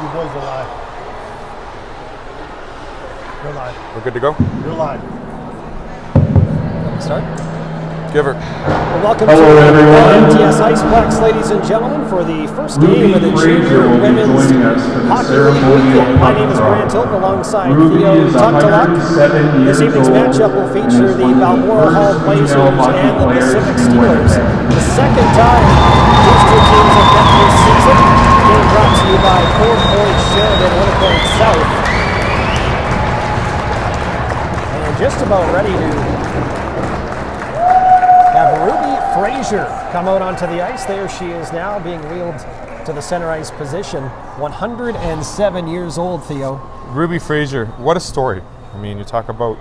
You boys are live. You're live. We're good to go? You're live. Start. Give her. Well, welcome to the MTS Iceplex, ladies and gentlemen, for the first game of the Junior Women's Hockey League weekend. My name is Grant Hilton alongside Theo Tuctaluk. This evening's matchup will feature the Balmoral Hall Blazers and the Pacific Steelers. The second time these two teams have met this season. Game brought to you by 4 Point Sheridan, Winnipeg South. And just about ready to have Ruby Fraser come out onto the ice. There she is now, being wheeled to the center ice position. 107 years old, Theo. Ruby Fraser, what a story. I mean, you talk about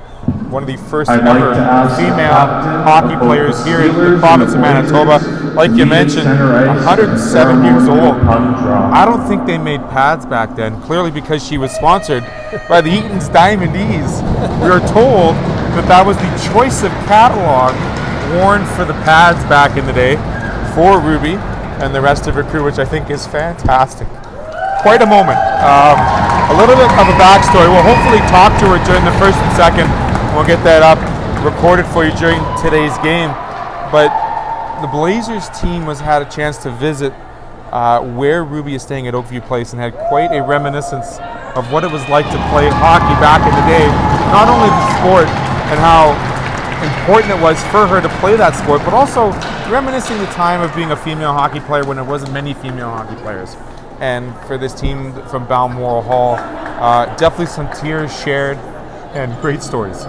one of the first I'd ever like female hockey players here in the province of Manitoba. Like you mentioned, 107 years old. I don't think they made pads back then, clearly because she was sponsored by the Eaton's Diamond E's. We are told that that was the choice of catalog worn for the pads back in the day for Ruby and the rest of her crew, which I think is fantastic. Quite a moment. A little bit of a backstory. We'll hopefully talk to her during the first and second. We'll get that up recorded for you during today's game. But the Blazers team had a chance to visit where Ruby is staying at Oakview Place and had quite a reminiscence of what it was like to play hockey back in the day. Not only the sport and how important it was for her to play that sport, but also reminiscing the time of being a female hockey player when there wasn't many female hockey players. And for this team from Balmoral Hall, definitely some tears shared and great stories.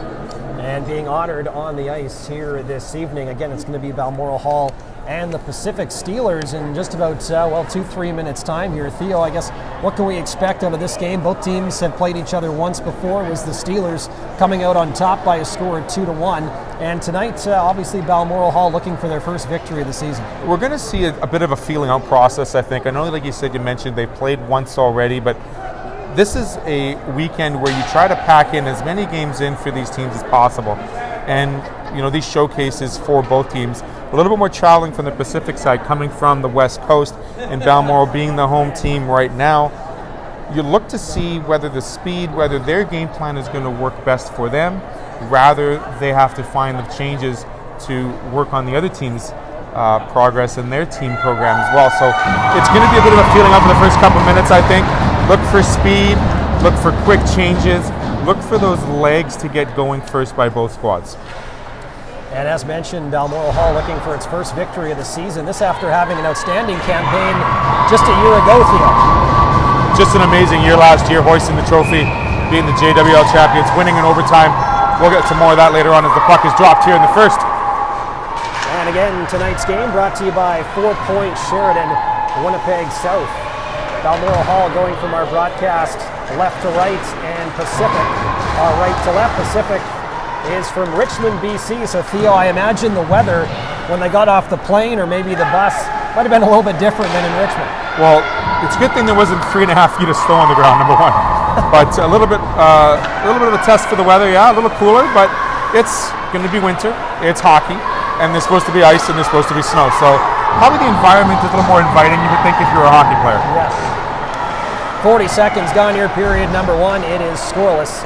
And being honored on the ice here this evening, again, it's going to be Balmoral Hall and the Pacific Steelers in just about, 2-3 minutes time here. Theo, I guess, what can we expect out of this game? Both teams have played each other once before. It was the Steelers coming out on top by a score of 2-1. And tonight, obviously, Balmoral Hall looking for their first victory of the season. We're going to see a bit of a feeling out process, I think. I know, like you said, you mentioned they played once already, but this is a weekend where you try to pack in as many games in for these teams as possible. And, these showcases for both teams, a little bit more traveling from the Pacific side, coming from the West Coast, and Balmoral being the home team right now. You look to see whether the speed, whether their game plan is going to work best for them, rather they have to find the changes to work on the other team's progress and their team program as well. So it's going to be a bit of a feeling out for the first couple of minutes, I think. Look for speed, look for quick changes, look for those legs to get going first by both squads. And as mentioned, Balmoral Hall looking for its first victory of the season. This after having an outstanding campaign just a year ago, Theo. Just an amazing year last year, hoisting the trophy, being the JWL champions, winning in overtime. We'll get to more of that later on as the puck is dropped here in the first. And again, tonight's game brought to you by 4 Point Sheridan, Winnipeg South. Balmoral Hall going from our broadcast left to right and Pacific, right to left. Pacific is from Richmond, BC. So Theo, I imagine the weather when they got off the plane or maybe the bus might have been a little bit different than in Richmond. Well, it's a good thing there wasn't 3.5 feet of snow on the ground, number one. But a little bit of a test for the weather, yeah, a little cooler, but it's going to be winter, it's hockey, and there's supposed to be ice and there's supposed to be snow. So probably the environment is a little more inviting, you would think, if you're a hockey player. Yes. 40 seconds gone here, period number one. It is scoreless.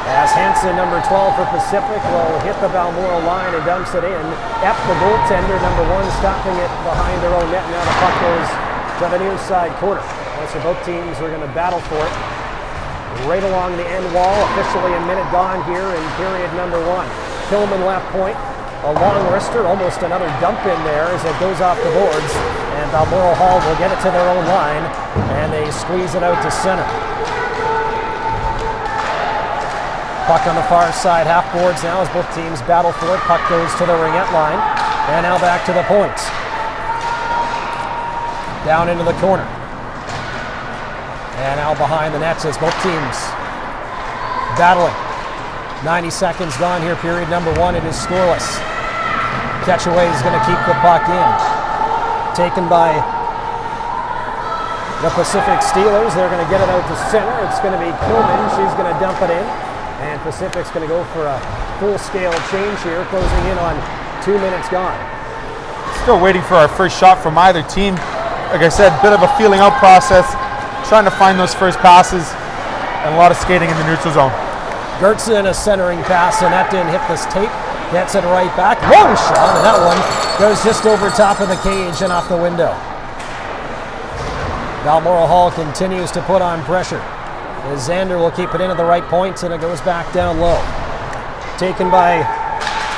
As Hansen, number 12 for Pacific, will hit the Balmoral line and dumps it in. Epp, the goaltender, number 1, stopping it behind their own net. Now the puck goes to the near side corner. So both teams are going to battle for it. Right along the end wall, officially a minute gone here in period number 1. Tillman left point, a long wrister, almost another dump in there as it goes off the boards. And Balmoral Hall will get it to their own line, and they squeeze it out to center. Puck on the far side, half boards now as both teams battle for it. Puck goes to the ringette line, and now back to the point. Down into the corner. And now behind the nets as both teams battling. 90 seconds gone here, period number 1. It is scoreless. Catchaway is going to keep the puck in. Taken by the Pacific Steelers. They're going to get it out to center. It's going to be Kuhlman. She's going to dump it in. And Pacific's going to go for a full-scale change here, closing in on 2 minutes gone. Still waiting for our first shot from either team. Like I said, bit of a feeling out process. trying to find those first passes, and a lot of skating in the neutral zone. Gertzen, a centering pass, and that didn't hit this tape. Gets it right back. Long shot, and that one goes just over top of the cage and off the window. Balmoral Hall continues to put on pressure. As Xander will keep it into the right points, and it goes back down low. Taken by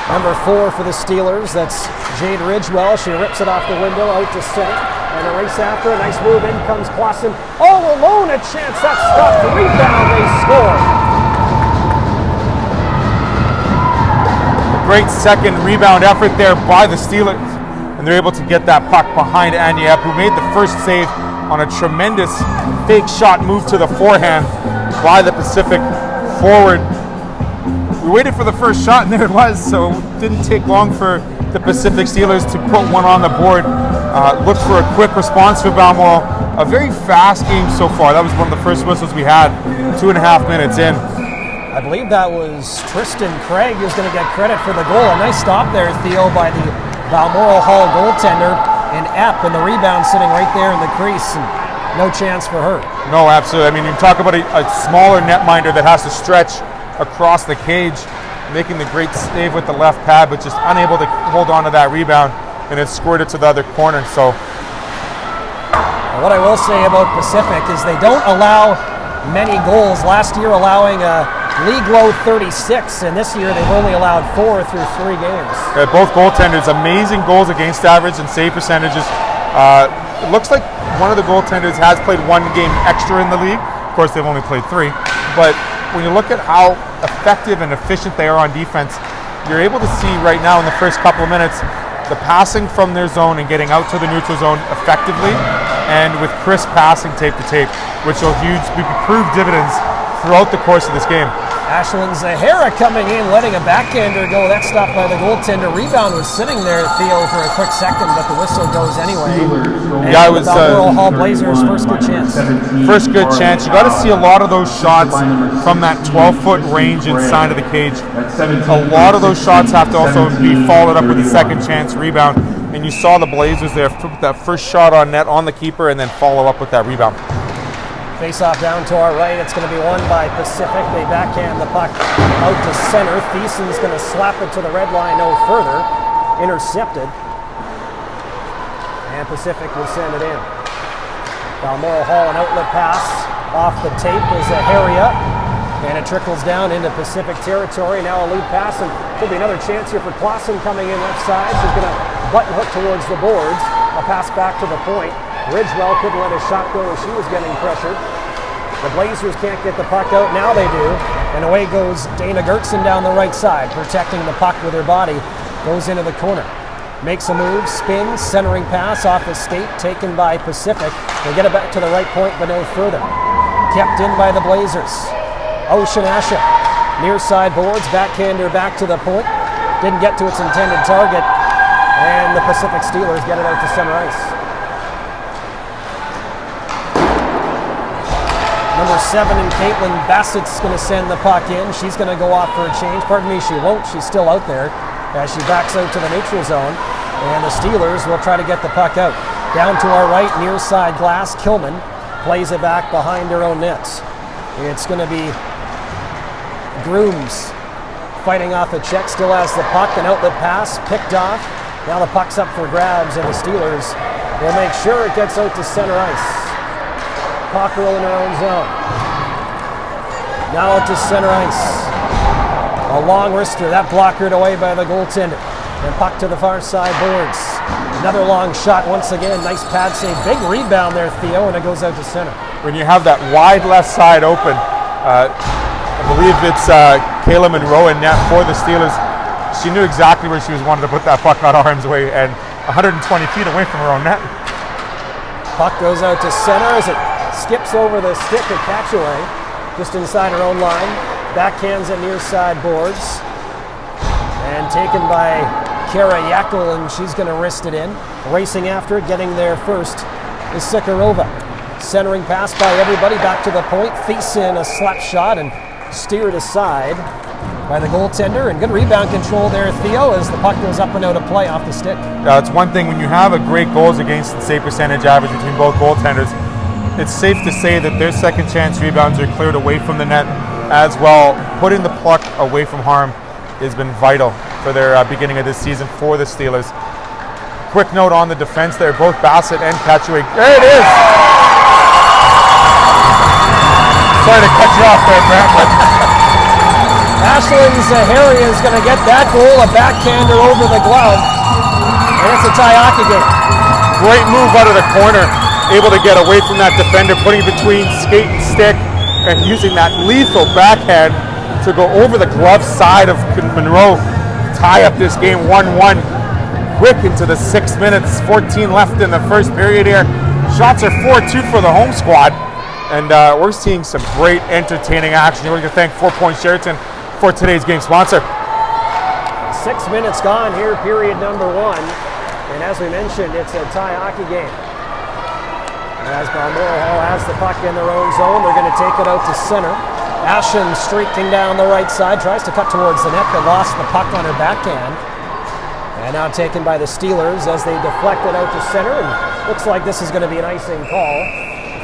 number 4 for the Steelers. That's Jade Ridgewell. She rips it off the window out to center. And a race after. A nice move. In comes Clausen. All alone. A chance. That's stopped. Rebound. They score. Great second rebound effort there by the Steelers. And they're able to get that puck behind Aniep, who made the first save on a tremendous fake shot move to the forehand by the Pacific forward. We waited for the first shot, and there it was, so it didn't take long for the Pacific Steelers to put one on the board. Look for a quick response for Balmoral. A very fast game so far. That was one of the first whistles we had, 2.5 minutes in. I believe that was Tristan Craig who's going to get credit for the goal. A nice stop there, Theo, by the Balmoral Hall goaltender, and Epp, and the rebound sitting right there in the crease, and no chance for her. No, absolutely. I mean, you talk about a smaller netminder that has to stretch across the cage, making the great save with the left pad, but just unable to hold on to that rebound, and it squirted to the other corner. So, what I will say about Pacific is they don't allow many goals. Last year allowing a league low 36, and this year they've only allowed 4 through 3 games. Both goaltenders, amazing goals against average and save percentages. It looks like one of the goaltenders has played 1 game extra in the league. Of course, they've only played 3, but when you look at how effective and efficient they are on defense, you're able to see right now in the first couple of minutes the passing from their zone and getting out to the neutral zone effectively, and with crisp passing tape to tape, which will prove dividends throughout the course of this game. Ashlyn Zahara coming in, letting a backhander go. That stopped by the goaltender. Rebound was sitting there, Theo, for a quick second, but the whistle goes anyway. Yeah, it was Balmoral Hall Blazers' first good chance. First good chance. You got to see a lot of those shots from that 12-foot range inside of the cage. A lot of those shots have to also be followed up with a second chance rebound. And you saw the Blazers there put that first shot on net on the keeper and then follow up with that rebound. Face-off down to our right. It's going to be won by Pacific. They backhand the puck out to center. Thiessen's going to slap it to the red line no further. Intercepted. And Pacific will send it in. Balmoral Hall, an outlet pass off the tape is a hurry up. And it trickles down into Pacific territory. Now a lead pass, and could be another chance here for Clausen coming in left side. She's going to button hook towards the boards. A pass back to the point. Ridgewell couldn't let his shot go as she was getting pressured. The Blazers can't get the puck out. Now they do. And away goes Dana Gertzen down the right side, protecting the puck with her body. Goes into the corner. Makes a move, spins, centering pass off the skate, taken by Pacific. They get it back to the right point, but no further. Kept in by the Blazers. Ocean Asha, near side boards, backhander back to the point. Didn't get to its intended target. And the Pacific Steelers get it out to center ice. Number 7 and Caitlin Bassett's going to send the puck in. She's going to go off for a change. Pardon me, she won't. She's still out there as she backs out to the neutral zone. And the Steelers will try to get the puck out. Down to our right, near side glass, Kilman plays it back behind her own nets. It's going to be Grooms fighting off a check. Still has the puck. An outlet pass picked off. Now the puck's up for grabs, and the Steelers will make sure it gets out to center ice. Cockerell in her own zone. Now out to center ice. A long wrister, that blockered away by the goaltender. And puck to the far side boards. Another long shot once again. Nice pad save. Big rebound there, Theo, and it goes out to center. When you have that wide left side open, I believe it's Kayla Monroe in net for the Steelers. She knew exactly where she was wanting to put that puck, not arms away, and 120 feet away from her own net. Puck goes out to center as it skips over the stick of Catchaway, just inside her own line. Backhands at near side boards. And taken by Kara Yakel, and she's going to wrist it in. Racing after it, getting there first is Sikharova. Centering pass by everybody, back to the point. Thiessen, a slap shot, and steered aside by the goaltender. And good rebound control there, Theo, as the puck goes up and out of play off the stick. It's one thing when you have a great goals against save percentage average between both goaltenders. it's safe to say that their second chance rebounds are cleared away from the net as well. Putting the puck away from harm has been vital for their beginning of this season for the Steelers. Quick note on the defense there, both Bassett and Katchoué. There it is! Sorry to cut you off there, Brent, but Ashlyn Zaharia is going to get that goal, a backhander over the glove, and it's a tie hockey game. great move out of the corner, able to get away from that defender, putting between skate and stick, and using that lethal backhand to go over the glove side of Monroe, tie up this game 1-1. Quick into the 6 minutes, 14 left in the first period here. Shots are 4-2 for the home squad, and we're seeing some great entertaining action. We're going to thank 4 Point Sheraton for today's game sponsor. 6 minutes gone here, period number one. And as we mentioned, it's a tie hockey game. As Balmoral has the puck in their own zone, they're going to take it out to center. Ashen streaking down the right side, tries to cut towards the net, but lost the puck on her backhand. And now taken by the Steelers as they deflect it out to center. And looks like this is going to be an icing call.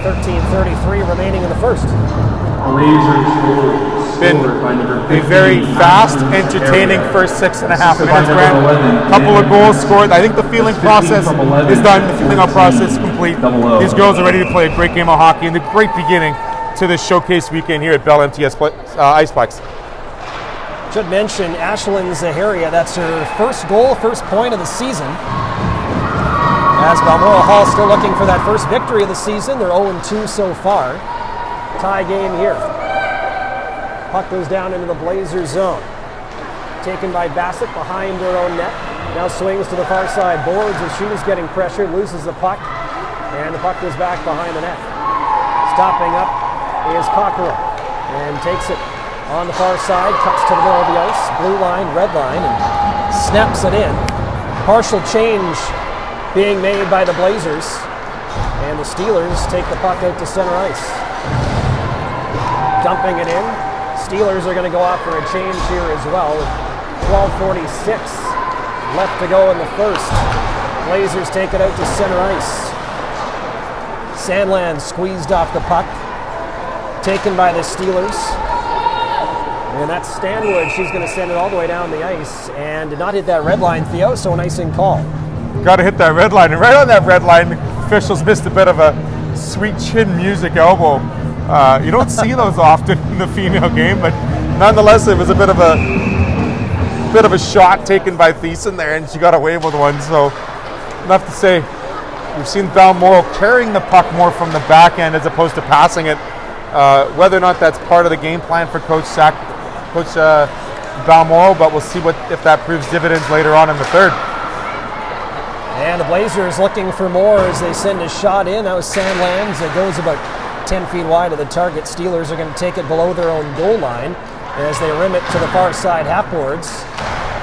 13:33 remaining in the first. Been a very fast, entertaining first 6.5 minutes, Brent. Couple of goals scored. I think the feeling process is done. The feeling out process is complete. These girls are ready to play a great game of hockey and the great beginning to this showcase weekend here at Bell MTS Iceplex. Should mention Ashlyn Zaharia. That's her first goal, first point of the season. As Balmoral Hall still looking for that first victory of the season. They're 0-2 so far. Tie game here. Puck goes down into the Blazers zone. Taken by Bassett behind her own net. Now swings to the far side boards as she is getting pressured, loses the puck, and the puck goes back behind the net. Stopping up is Cockrell and takes it on the far side, cuts to the middle of the ice, blue line, red line, and snaps it in. Partial change being made by the Blazers, and the Steelers take the puck out to center ice. Dumping it in. Steelers are going to go out for a change here as well with 12:46 left to go in the first. Blazers take it out to center ice. Sandland squeezed off the puck. Taken by the Steelers. And that's Stanwood. She's going to send it all the way down the ice and did not hit that red line, Theo, so an icing call. Got to hit that red line. And right on that red line, officials missed a bit of a sweet chin music elbow. You don't see those often in the female game, but nonetheless, it was a bit of a shot taken by Thiessen there, and she got away with one. So, enough to say, we've seen Balmoral carrying the puck more from the back end as opposed to passing it. Whether or not that's part of the game plan for Coach Balmoral, but we'll see if that proves dividends later on in the third. And the Blazers looking for more as they send a shot in. That was Sandlands. It goes about 10 feet wide of the target. Steelers are going to take it below their own goal line as they rim it to the far side half-boards.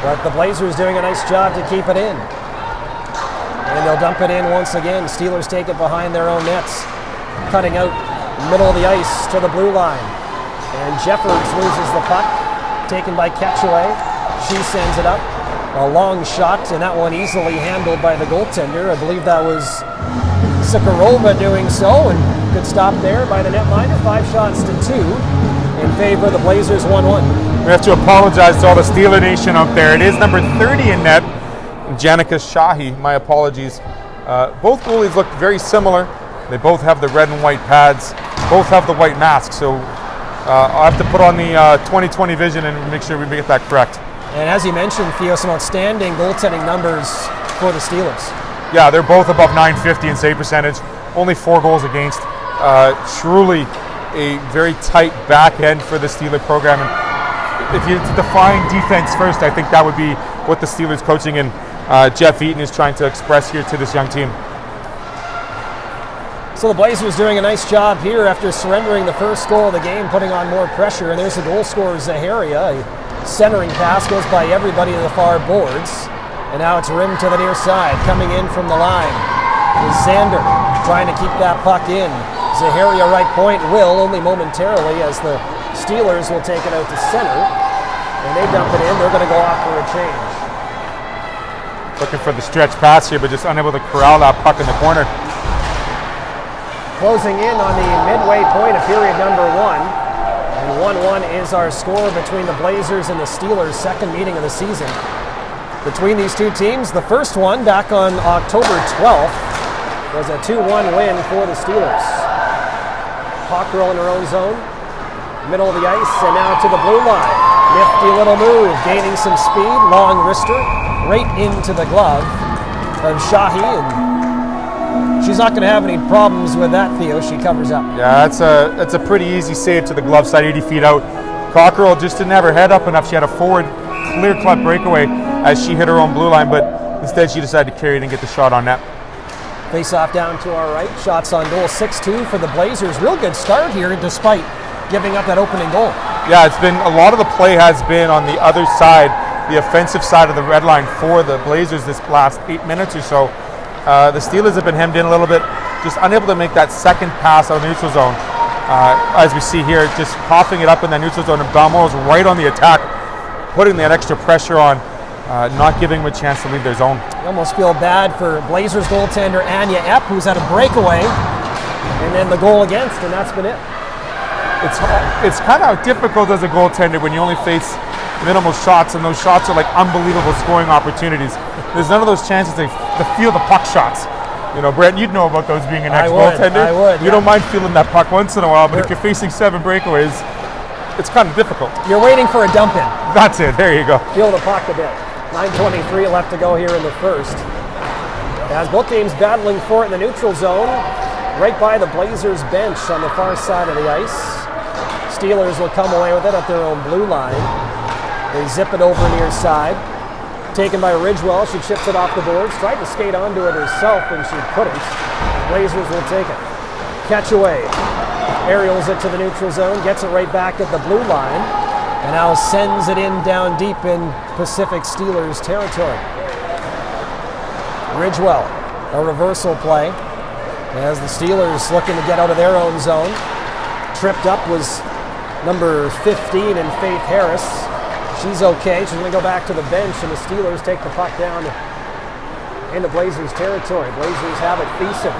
But the Blazers doing a nice job to keep it in. And they'll dump it in once again. Steelers take it behind their own nets. Cutting out middle of the ice to the blue line. And Jeffers loses the puck. Taken by Katchoué. She sends it up. A long shot, and that one easily handled by the goaltender. I believe that was Sikorova doing so, and good stop there by the netminder. 5-2 in favor of the Blazers, 1-1. We have to apologize to all the Steeler Nation out there. It is number 30 in net, Janica Shahi. My apologies. Both goalies look very similar. They both have the red and white pads, both have the white masks, so I'll have to put on the 20/20 vision and make sure we get that correct. And as you mentioned, Theo, some outstanding goaltending numbers for the Steelers. Yeah, they're both above .950 in save percentage. Only 4 goals against. Truly a very tight back end for the Steeler program. And if you define defense first, I think that would be what the Steelers coaching and Jeff Eaton is trying to express here to this young team. So the Blazers doing a nice job here after surrendering the first goal of the game, putting on more pressure. And there's the goal scorer, Zaharia. A centering pass goes by everybody to the far boards. And now it's rimmed to the near side. Coming in from the line is Zander trying to keep that puck in. Zaharia right point will only momentarily as the Steelers will take it out to center. And they dump it in. They're going to go off for a change. Looking for the stretch pass here, but just unable to corral that puck in the corner. Closing in on the midway point of period number 1. And 1-1 is our score between the Blazers and the Steelers, second meeting of the season. Between these two teams, the first one back on October 12th was a 2-1 win for the Steelers. Cockrell in her own zone, middle of the ice, and now to the blue line. Nifty little move, gaining some speed, long wrister, right into the glove of Shahi, and she's not going to have any problems with that, Theo. She covers up. Yeah, that's a pretty easy save to the glove side, 80 feet out. Cockrell just didn't have her head up enough. She had a forward clear-cut breakaway as she hit her own blue line, but instead she decided to carry it and get the shot on net. Face-off down to our right. Shots on goal, 6-2 for the Blazers. Real good start here, despite giving up that opening goal. Yeah, it's been, a lot of the play has been on the other side, the offensive side of the red line for the Blazers this last 8 minutes or so. The Steelers have been hemmed in a little bit, just unable to make that second pass out of the neutral zone. As we see here, just coughing it up in the neutral zone, and Balmoral's right on the attack, putting that extra pressure on, not giving them a chance to leave their zone. You almost feel bad for Blazers goaltender Anya Epp, who's had a breakaway, and then the goal against, and that's been it. It's kind of difficult as a goaltender when you only face minimal shots, and those shots are like unbelievable scoring opportunities. There's none of those chances to feel the puck shots. You know, Brent, you'd know about those being an ex-goaltender. I would. You don't mind feeling that puck once in a while, but if you're facing 7 breakaways, it's kind of difficult. You're waiting for a dump in. That's it. There you go. Feel the puck a bit. 9:23 left to go here in the first. As both teams battling for it in the neutral zone, right by the Blazers bench on the far side of the ice. Steelers will come away with it at their own blue line. They zip it over near side. Taken by Ridgewell, she chips it off the boards. Tried to skate onto it herself and she couldn't. Blazers will take it. Catch away. Aerials it to the neutral zone, gets it right back at the blue line, and now sends it in down deep in Pacific Steelers territory. Ridgewell, a reversal play as the Steelers looking to get out of their own zone. Tripped up was number 15 in Faith Harris. She's okay. She's going to go back to the bench, and the Steelers take the puck down into Blazers territory. Blazers have it feasting.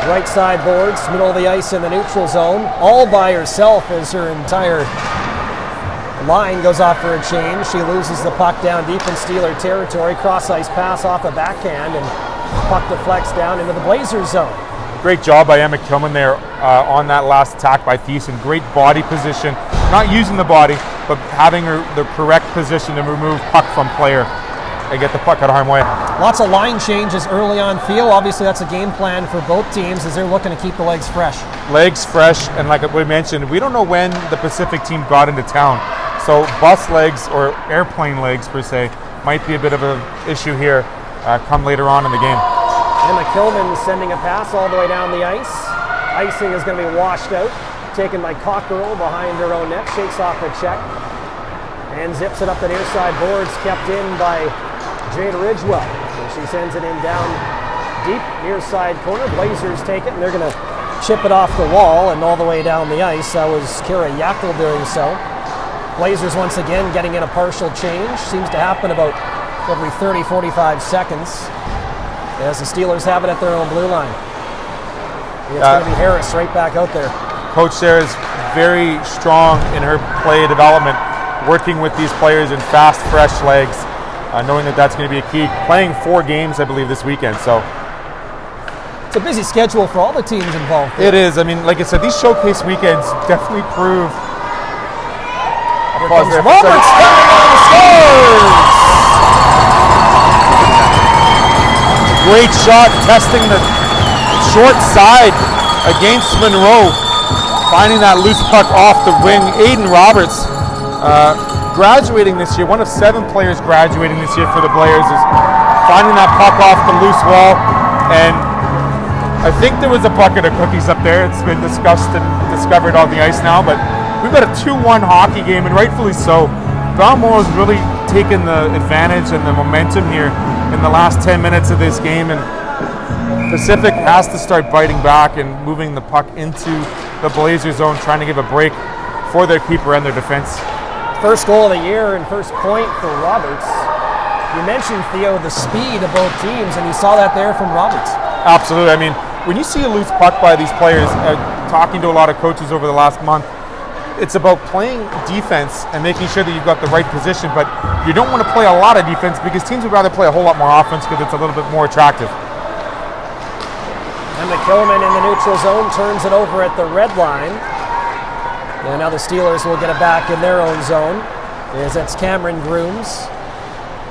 Right side boards, middle of the ice in the neutral zone, all by herself as her entire line goes off for a change. She loses the puck down deep in Steeler territory. Cross ice pass off a backhand, and puck deflects down into the Blazers zone. Great job by Emma Kilman there on that last attack by Thiessen. Great body position, not using the body, but having the correct position to remove puck from player and get the puck out of harm's way. Lots of line changes early on, Theo. Obviously, that's a game plan for both teams as they're looking to keep the legs fresh. Legs fresh, and like we mentioned, we don't know when the Pacific team got into town. So bus legs or airplane legs, per se, might be a bit of an issue here come later on in the game. Emma Kilman sending a pass all the way down the ice. Icing is going to be washed out. Taken by Cockerell behind her own net. Shakes off a check. And zips it up the near side boards. Kept in by Jade Ridgewell. And she sends it in down deep near side corner. Blazers take it, and they're going to chip it off the wall and all the way down the ice. That was Kara Yackel doing so. Blazers once again getting in a partial change. Seems to happen about every 30-45 seconds. As the Steelers have it at their own blue line. It's going to be Harris right back out there. Coach Sarah is very strong in her play development, working with these players in fast, fresh legs, knowing that that's going to be a key. Playing 4 games, I believe, this weekend. So it's a busy schedule for all the teams involved. It is. I mean, like I said, these showcase weekends definitely prove. Roberts scores! Great shot, testing the short side against Monroe, finding that loose puck off the wing. Aiden Roberts, graduating this year, one of 7 players graduating this year for the Blazers, is finding that puck off the loose wall. And I think there was a bucket of cookies up there. It's been discussed and discovered on the ice now, but we've got a 2-1 hockey game, and rightfully so. Balmoral has really taken the advantage and the momentum here in the last 10 minutes of this game, and Pacific has to start biting back and moving the puck into the Blazer zone, trying to give a break for their keeper and their defense. First goal of the year and first point for Roberts. You mentioned, Theo, the speed of both teams, and you saw that there from Roberts. Absolutely. I mean, when you see a loose puck by these players, talking to a lot of coaches over the last month, it's about playing defense and making sure that you've got the right position, but you don't want to play a lot of defense because teams would rather play a whole lot more offense because it's a little bit more attractive. And McKillman in the neutral zone turns it over at the red line. And now the Steelers will get it back in their own zone. As it's Cameron Grooms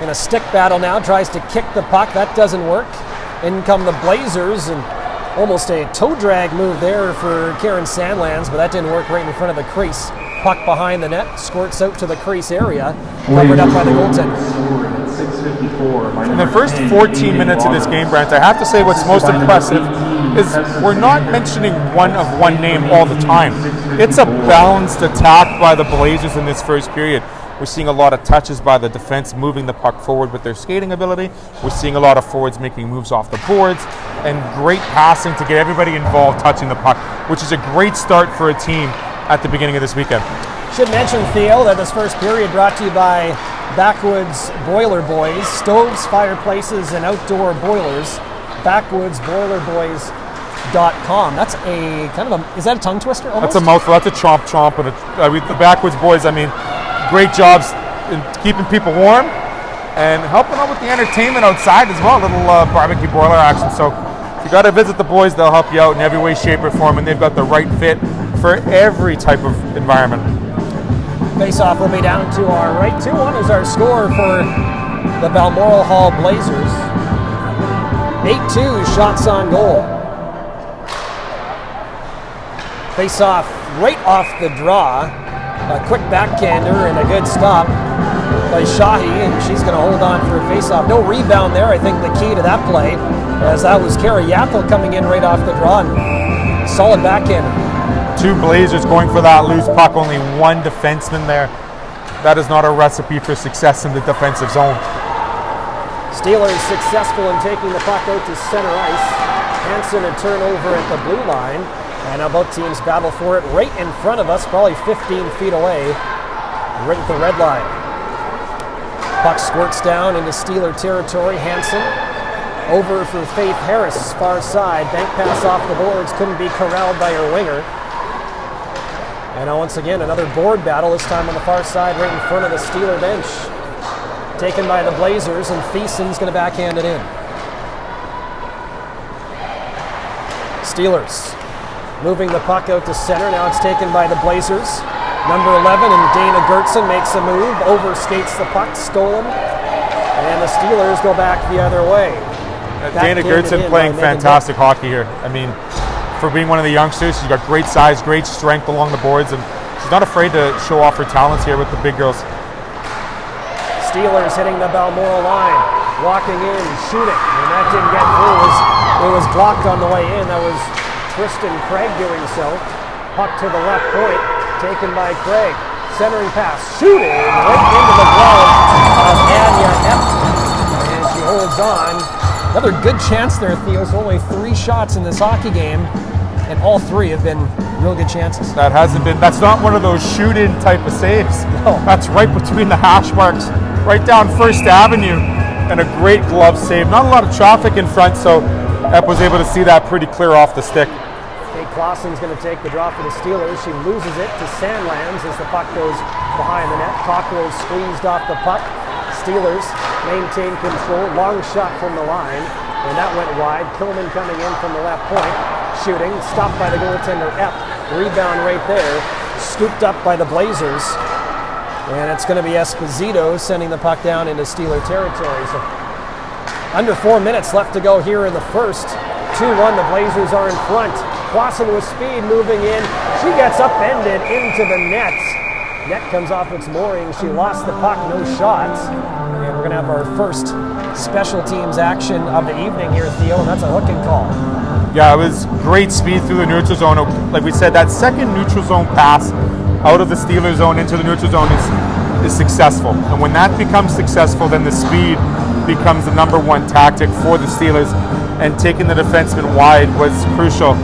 in a stick battle now, tries to kick the puck. That doesn't work. In come the Blazers, and almost a toe drag move there for Karen Sandlands, but that didn't work right in front of the crease. Puck behind the net, squirts out to the crease area, covered up by the goaltender. In the first 14 minutes of this game, Brent, I have to say what's most impressive is we're not mentioning one name all the time. It's a balanced attack by the Blazers in this first period. We're seeing a lot of touches by the defense, moving the puck forward with their skating ability. We're seeing a lot of forwards making moves off the boards, and great passing to get everybody involved touching the puck, which is a great start for a team at the beginning of this weekend. Should mention, Theo, that this first period brought to you by Backwoods Boiler Boys, stoves, fireplaces, and outdoor boilers. BackwoodsBoilerBoys.com. That's a kind of a, is that a tongue twister almost? That's a mouthful. That's a chomp. And the Backwoods Boys, I mean, great jobs in keeping people warm and helping out with the entertainment outside as well. A little barbecue boiler action. So if you got to visit the boys, they'll help you out in every way, shape, or form, and they've got the right fit for every type of environment. Face-off will be down to our right. 2-1 is our score for the Balmoral Hall Blazers. 8-2 shots on goal. Face-off right off the draw. A quick backhander and a good stop by Shahi, and she's going to hold on for a face-off. No rebound there. I think the key to that play, as that was Kara Yathel coming in right off the draw. And solid backhander. Two Blazers going for that loose puck, only one defenseman there. That is not a recipe for success in the defensive zone. Steelers successful in taking the puck out to center ice. Hansen a turnover at the blue line, and now both teams battle for it right in front of us, probably 15 feet away, right at the red line. Puck squirts down into Steeler territory. Hansen over for Faith Harris, far side. Bank pass off the boards, couldn't be corralled by her winger. And now once again, another board battle, this time on the far side, right in front of the Steeler bench. Taken by the Blazers, and Thiessen's going to backhand it in. Steelers moving the puck out to center. Now it's taken by the Blazers. Number 11, and Dana Gertzen makes a move, overskates the puck, stolen. And the Steelers go back the other way. Dana Gertzen playing fantastic hockey here. I mean, for being one of the youngsters, she's got great size, great strength along the boards, and she's not afraid to show off her talents here with the big girls. Steelers hitting the Balmoral line, walking in, shooting, and that didn't get through. It was blocked on the way in. That was Tristan Craig doing so. Puck to the left point, taken by Craig. Centering pass, shooting right into the glove of Anya Epp, and she holds on. Another good chance there, Theo. So only 3 shots in this hockey game, and all 3 have been real good chances. That's not one of those shoot-in type of saves. No. That's right between the hash marks, right down First Avenue, and a great glove save. Not a lot of traffic in front, so Epp was able to see that pretty clear off the stick. Kate Clausen's going to take the draw for the Steelers. She loses it to Sandlands as the puck goes behind the net. Cockrell squeezed off the puck. Steelers maintain control. Long shot from the line, and that went wide. Kilman coming in from the left point. Shooting, stopped by the goaltender Epp. Rebound right there, scooped up by the Blazers. And it's going to be Esposito sending the puck down into Steeler territory. So under 4 minutes left to go here in the first. 2-1, the Blazers are in front. Clausen with speed moving in. She gets upended into the net. Net comes off its mooring. She lost the puck, no shots. And we're going to have our first special teams action of the evening here, Theo, and that's a hooking call. Yeah, it was great speed through the neutral zone. Like we said, that second neutral zone pass out of the Steeler zone into the neutral zone is successful. And when that becomes successful, then the speed becomes the number one tactic for the Steelers. And taking the defenseman wide was crucial.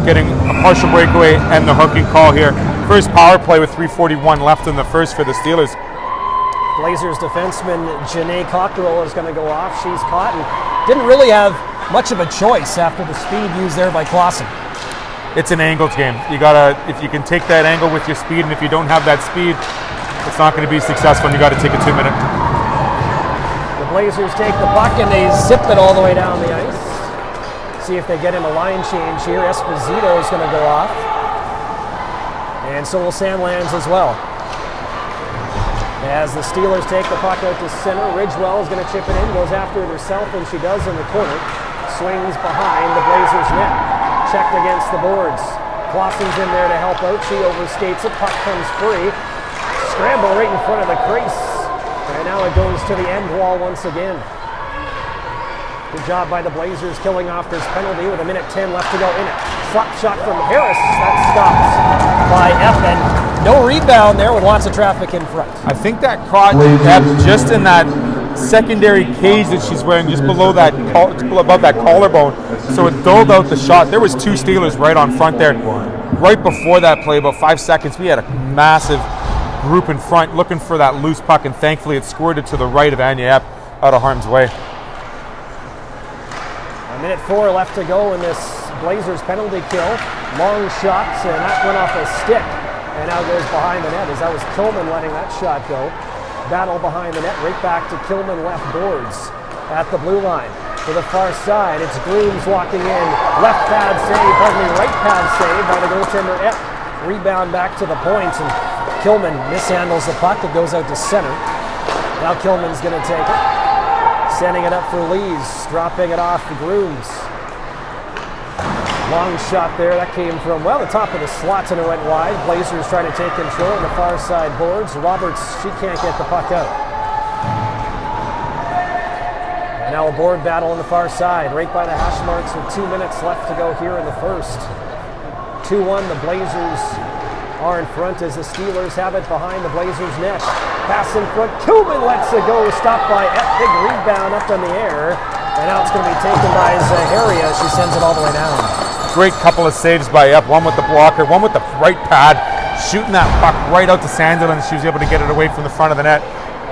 Getting a partial breakaway and the hooking call here. First power play with 3:41 left in the first for the Steelers. Blazers defenseman Janae Cockrell is going to go off. She's caught and didn't really have much of a choice after the speed used there by Clausen. It's an angled game. You gotta, if you can take that angle with your speed, and if you don't have that speed, it's not going to be successful. And you got to take a 2-minute. The Blazers take the puck and they zip it all the way down the ice. See if they get him a line change here. Esposito is going to go off, and so will Sam Lands as well. As the Steelers take the puck out to center, Ridgewell is going to chip it in, goes after it herself, and she does in the corner. Swings behind the Blazers' net. Checked against the boards. Clausen's in there to help out. She overskates it. Puck comes free. Scramble right in front of the crease. And now it goes to the end wall once again. Good job by the Blazers killing off this penalty with 1:10 left to go in it. Slap shot from Harris. That stops by Epp. No rebound there with lots of traffic in front. I think that caught Epp just in that secondary cage that she's wearing, just below that, above that collarbone. So it dulled out the shot. There was 2 Steelers right on front there. Right before that play, about 5 seconds, we had a massive group in front looking for that loose puck, and thankfully it squirted to the right of Anya Epp out of harm's way. 1:04 left to go in this Blazers penalty kill. Long shots, and that went off a stick. And now goes behind the net, as that was Kilman letting that shot go. Battle behind the net, right back to Kilman left boards at the blue line. To the far side, it's Grooms walking in. Left pad save, right pad save by the goaltender Epp. Rebound back to the points, and Kilman mishandles the puck. It goes out to center. Now Kilman's going to take it. Sending it up for Lees, dropping it off to Grooms. Long shot there, that came from, well, the top of the slot, and it went wide. Blazers trying to take control on the far side boards. Roberts, she can't get the puck out. And now a board battle on the far side, right by the hash marks with 2 minutes left to go here in the first. 2-1, the Blazers are in front as the Steelers have it behind the Blazers' net. Pass in front, Kilman lets it go, stopped by Epp. Big rebound up in the air, and now it's going to be taken by Zaharia. She sends it all the way down. Great couple of saves by Epp, one with the blocker, one with the right pad, shooting that puck right out to Sanderland. She was able to get it away from the front of the net.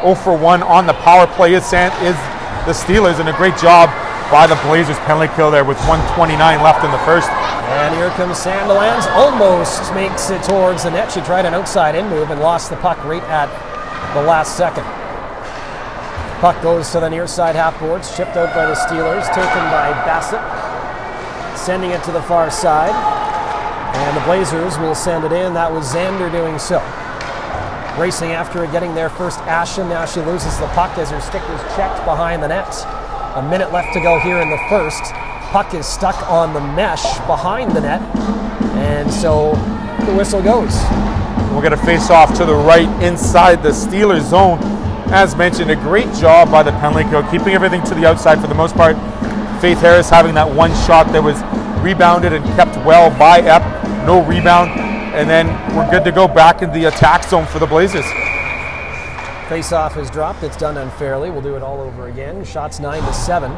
0 for 1 on the power play is the Steelers, and a great job by the Blazers penalty kill there with 1:29 left in the first. And here comes Sanderlands, almost makes it towards the net. She tried an outside-in move and lost the puck right at the last second. Puck goes to the near side half boards, chipped out by the Steelers, taken by Bassett. Sending it to the far side, and the Blazers will send it in. That was Zander doing so. Racing after it, getting there first Ashen. Now she loses the puck as her stick is checked behind the net. A minute left to go here in the first. Puck is stuck on the mesh behind the net, and so the whistle goes. We'll get a face-off to the right inside the Steelers zone. As mentioned, a great job by the penalty kill, keeping everything to the outside for the most part. Faith Harris having that one shot that was rebounded and kept well by Epp. No rebound. And then we're good to go back in the attack zone for the Blazers. Face-off is dropped. It's done unfairly. We'll do it all over again. Shots 9-7.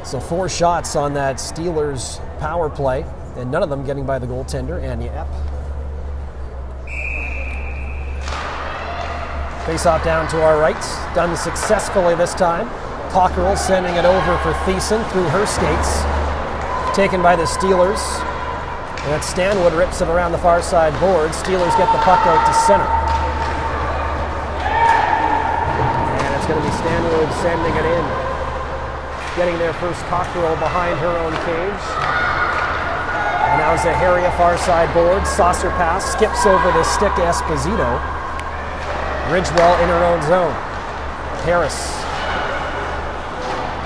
So 4 shots on that Steelers power play, and none of them getting by the goaltender, Anya Epp. Face-off down to our right. Done successfully this time. Cockerell sending it over for Thiessen through her skates. Taken by the Steelers. And that Stanwood rips it around the far side board. Steelers get the puck out to center. And it's going to be Stanwood sending it in. Getting there first, Cockerell behind her own cage. And now Zaharia far side board. Saucer pass, skips over the stick Esposito. Ridgewell in her own zone. Harris.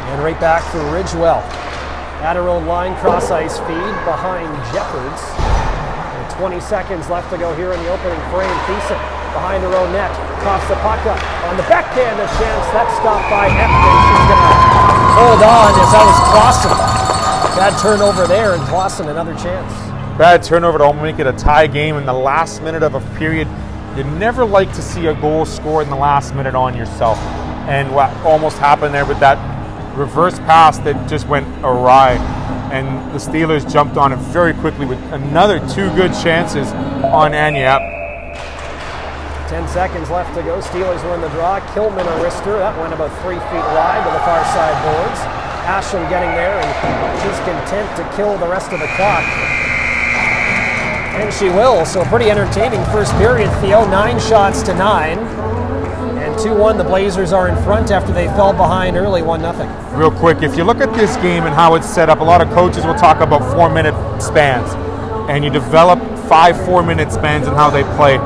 And right back for Ridgewell. At her own line, cross ice feed behind Jeffords. And 20 seconds left to go here in the opening frame. Thiessen behind her own net. Coughs the puck up. On the backhand, a chance. That's stopped by Epp. She's going to hold on as that was Clausen. Bad turnover there, and Clausen another chance. Bad turnover to make it a tie game in the last minute of a period. You never like to see a goal scored in the last minute on yourself. And what almost happened there with that reverse pass that just went awry, and the Steelers jumped on it very quickly with another 2 good chances on Anya Epp. 10 seconds left to go. Steelers win the draw. Kilman a wrister. That went about 3 feet wide to the far side boards. Ashland getting there, and she's content to kill the rest of the clock. And she will, so pretty entertaining first period, Theo. 9 shots to 9. And 2-1, the Blazers are in front after they fell behind early, 1-0. Real quick, if you look at this game and how it's set up, a lot of coaches will talk about 4-minute spans. And you develop 5 4-minute spans in how they play.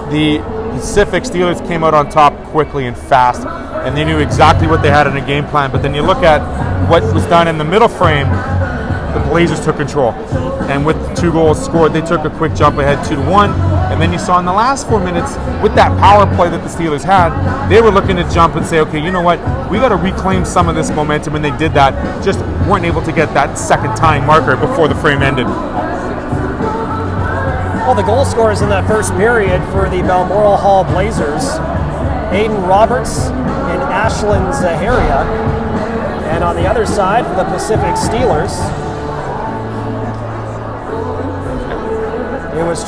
The Pacific Steelers came out on top quickly and fast, and they knew exactly what they had in a game plan. But then you look at what was done in the middle frame, the Blazers took control. And with the 2 goals scored, they took a quick jump ahead 2-1. And then you saw in the last 4 minutes, with that power play that the Steelers had, they were looking to jump and say, okay, you know what, we got to reclaim some of this momentum, and they did that. Just weren't able to get that second tying marker before the frame ended. Well, the goal scorers in that first period for the Balmoral Hall Blazers, Aiden Roberts and Ashlyn Zaharia. And on the other side for the Pacific Steelers, it was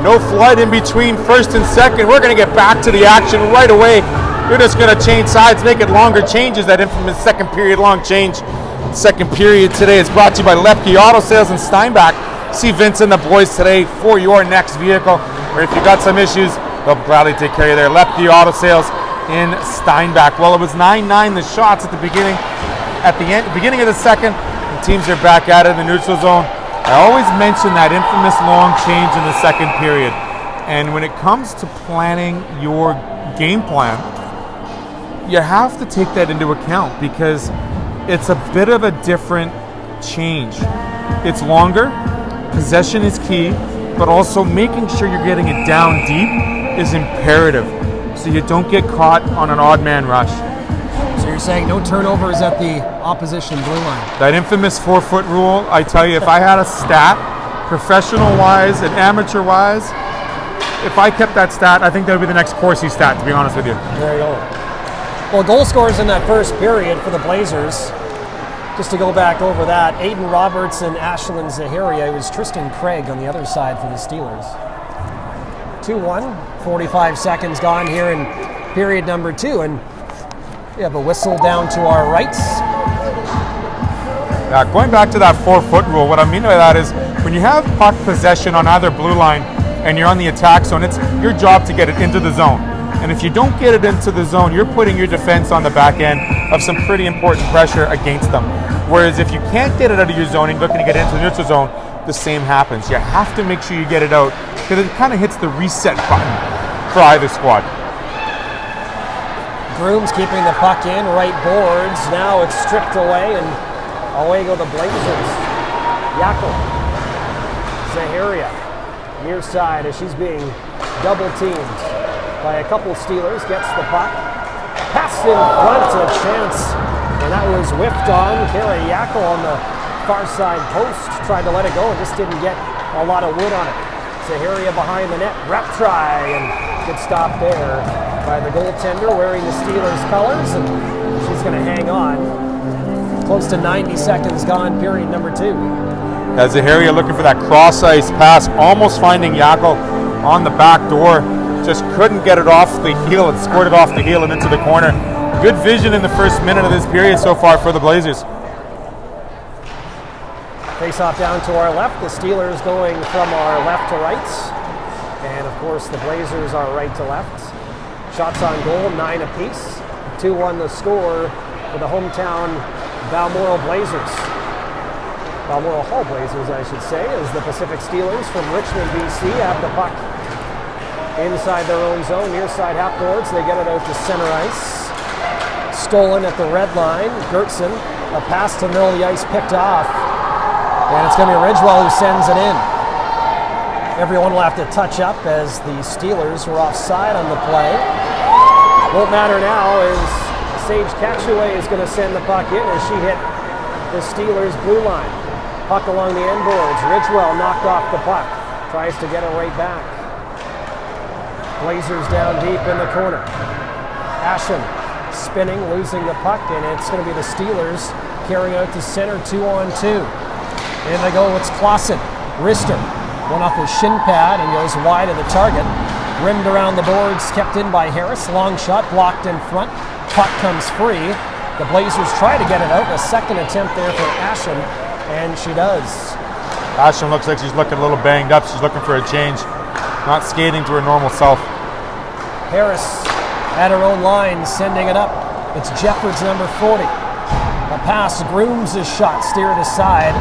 No flood in between first and second. We're going to get back to the action right away. You're just going to change sides, make it longer changes, that infamous second period long change. Second period today is brought to you by Lepke Auto Sales in Steinbach. See Vince and the boys today for your next vehicle. Or if you got some issues, they'll gladly take care of you there. Lepke Auto Sales in Steinbach. Well, it was 9-9 the shots at the beginning. At the end, beginning of the second, the teams are back at it in the neutral zone. I always mention that infamous long change in the second period. And when it comes to planning your game plan, you have to take that into account because it's a bit of a different change. It's longer, possession is key, but also making sure you're getting it down deep is imperative so you don't get caught on an odd man rush. So you're saying no turnovers at the opposition blue line. That infamous 4-foot rule, I tell you, if I had a stat, professional-wise and amateur-wise, if I kept that stat, I think that would be the next Corsi stat, to be honest with you. There you go. Well, goal scorers in that first period for the Blazers, just to go back over that, Aiden Roberts and Ashlyn Zaharia. It was Tristan Craig on the other side for the Steelers. 2-1, 45 seconds gone here in period number 2, and we have a whistle down to our rights. Yeah, going back to that 4-foot rule, what I mean by that is when you have puck possession on either blue line and you're on the attack zone, it's your job to get it into the zone. And if you don't get it into the zone, you're putting your defense on the back end of some pretty important pressure against them. Whereas if you can't get it out of your zone and looking to get into the neutral zone, the same happens. You have to make sure you get it out because it kind of hits the reset button for either squad. Grooms keeping the puck in, right boards. Now it's stripped away, and away go the Blazers. Yako. Zaharia, near side as she's being double teamed by a couple Steelers. Gets the puck. Pass in front, a chance. And that was whiffed on. Kara Yako on the far side post. Tried to let it go and just didn't get a lot of wood on it. Zaharia behind the net. Rep try, and good stop there by the goaltender wearing the Steelers colors, and she's going to hang on. Close to 90 seconds gone, period number 2. As Zaharia looking for that cross-ice pass, almost finding Yako on the back door. Just couldn't get it off the heel. It scored it off the heel and into the corner. Good vision in the first minute of this period so far for the Blazers. Face off down to our left. The Steelers going from our left to right. And of course, the Blazers are right to left. Shots on goal, 9 apiece. 2-1 the score for the hometown Balmoral Blazers. Balmoral Hall Blazers, I should say, as the Pacific Steelers from Richmond, BC have the puck inside their own zone, near side half boards. They get it out to center ice. Stolen at the red line. Gertson, a pass to the middle of the ice, picked off. And it's going to be Ridgewell who sends it in. Everyone will have to touch up as the Steelers were offside on the play. Won't matter now as Sage Catchaway is going to send the puck in as she hit the Steelers' blue line. Puck along the end boards. Ridgewell knocked off the puck. Tries to get it right back. Blazers down deep in the corner. Asham spinning, losing the puck, and it's going to be the Steelers carrying out to center, 2-on-2. In they go, it's Clausen. Rister went off his shin pad and goes wide of the target. Rimmed around the boards, kept in by Harris. Long shot, blocked in front. Puck comes free. The Blazers try to get it out. A second attempt there for Asham, and she does. Asham looks like she's looking a little banged up. She's looking for a change. Not skating to her normal self. Harris at her own line, sending it up. It's Jeffords, number 40. A pass, Grooms' shot, steered aside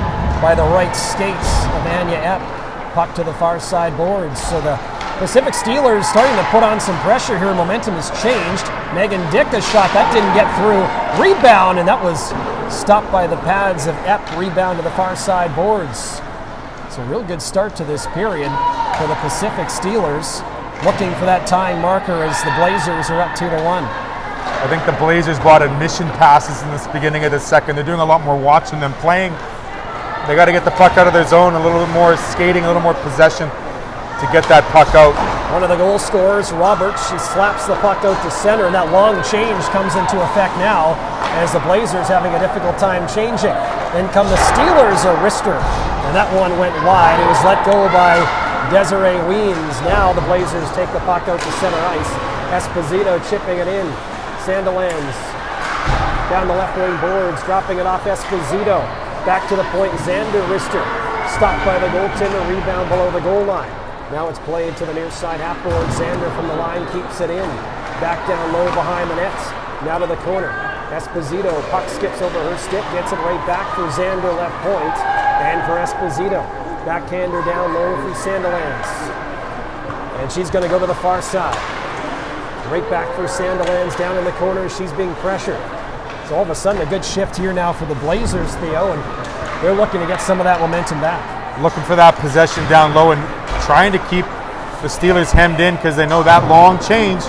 by the right skates of Anya Epp. Puck to the far side boards. So the Pacific Steelers starting to put on some pressure here. Momentum has changed. Megan Dick, a shot that didn't get through. Rebound, and that was stopped by the pads of Epp. Rebound to the far side boards. It's a real good start to this period for the Pacific Steelers. Looking for that tying marker as the Blazers are up 2-1. I think the Blazers bought admission passes in this beginning of the second. They're doing a lot more watching than playing. They got to get the puck out of their zone, a little bit more skating, a little more possession to get that puck out. One of the goal scorers, Roberts, she slaps the puck out to center, and that long change comes into effect now as the Blazers having a difficult time changing. Then come the Steelers, a wrister, and that one went wide. It was let go by Desiree Weems. Now the Blazers take the puck out to center ice. Esposito chipping it in. Sandilands down the left wing boards, dropping it off Esposito. Back to the point, Xander Rister. Stopped by the goaltender, rebound below the goal line. Now it's played to the near side half board. Xander from the line keeps it in. Back down low behind the nets. Now to the corner. Esposito, puck skips over her stick, gets it right back for Xander left point. And for Esposito. Backhander down low for Sandilands. And she's going to go to the far side. Right back for Sandilands down in the corner. She's being pressured. So all of a sudden a good shift here now for the Blazers, Theo, and they're looking to get some of that momentum back. Looking for that possession down low and trying to keep the Steelers hemmed in because they know that long change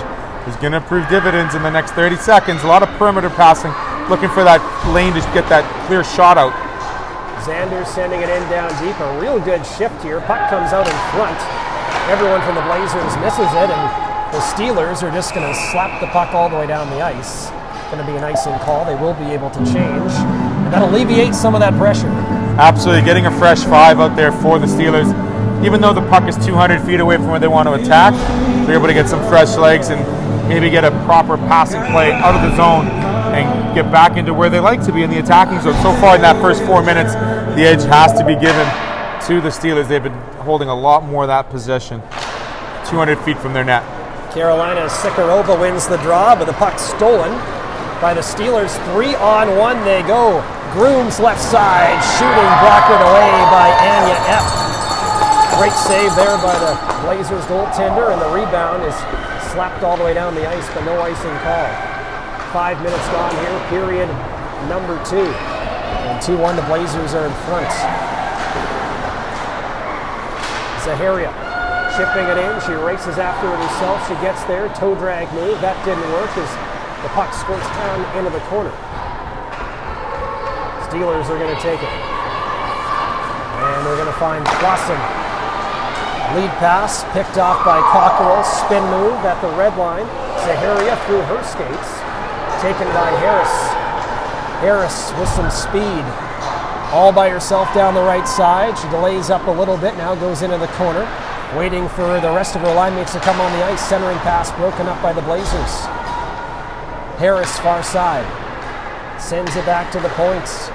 is going to prove dividends in the next 30 seconds. A lot of perimeter passing, looking for that lane to get that clear shot out. Xander sending it in down deep. A real good shift here. Puck comes out in front. Everyone from the Blazers misses it, and the Steelers are just going to slap the puck all the way down the ice. Going to be an icing call. They will be able to change. And that alleviates some of that pressure. Absolutely, getting a fresh 5 out there for the Steelers. Even though the puck is 200 feet away from where they want to attack, they're able to get some fresh legs and maybe get a proper passing play out of the zone and get back into where they like to be in the attacking zone. So far in that first 4 minutes, the edge has to be given to the Steelers. They've been holding a lot more of that possession 200 feet from their net. Carolina Sikorova wins the draw, but the puck stolen by the Steelers. 3-on-1 they go. Grooms left side, shooting, blockered away by Anya Epp. Great save there by the Blazers goaltender, and the rebound is slapped all the way down the ice, but no icing call. 5 minutes gone here, period number 2. And 2-1, the Blazers are in front. Zaharia chipping it in. She races after it herself. She gets there. Toe drag move. That didn't work as the puck squirts down into the corner. Steelers are going to take it. And they're going to find Clausen. Lead pass picked off by Cockerell. Spin move at the red line. Zaharia through her skates. Taken by Harris. Harris with some speed. All by herself down the right side. She delays up a little bit. Now goes into the corner. Waiting for the rest of her line mates to come on the ice. Centering pass broken up by the Blazers. Harris far side. Sends it back to the points.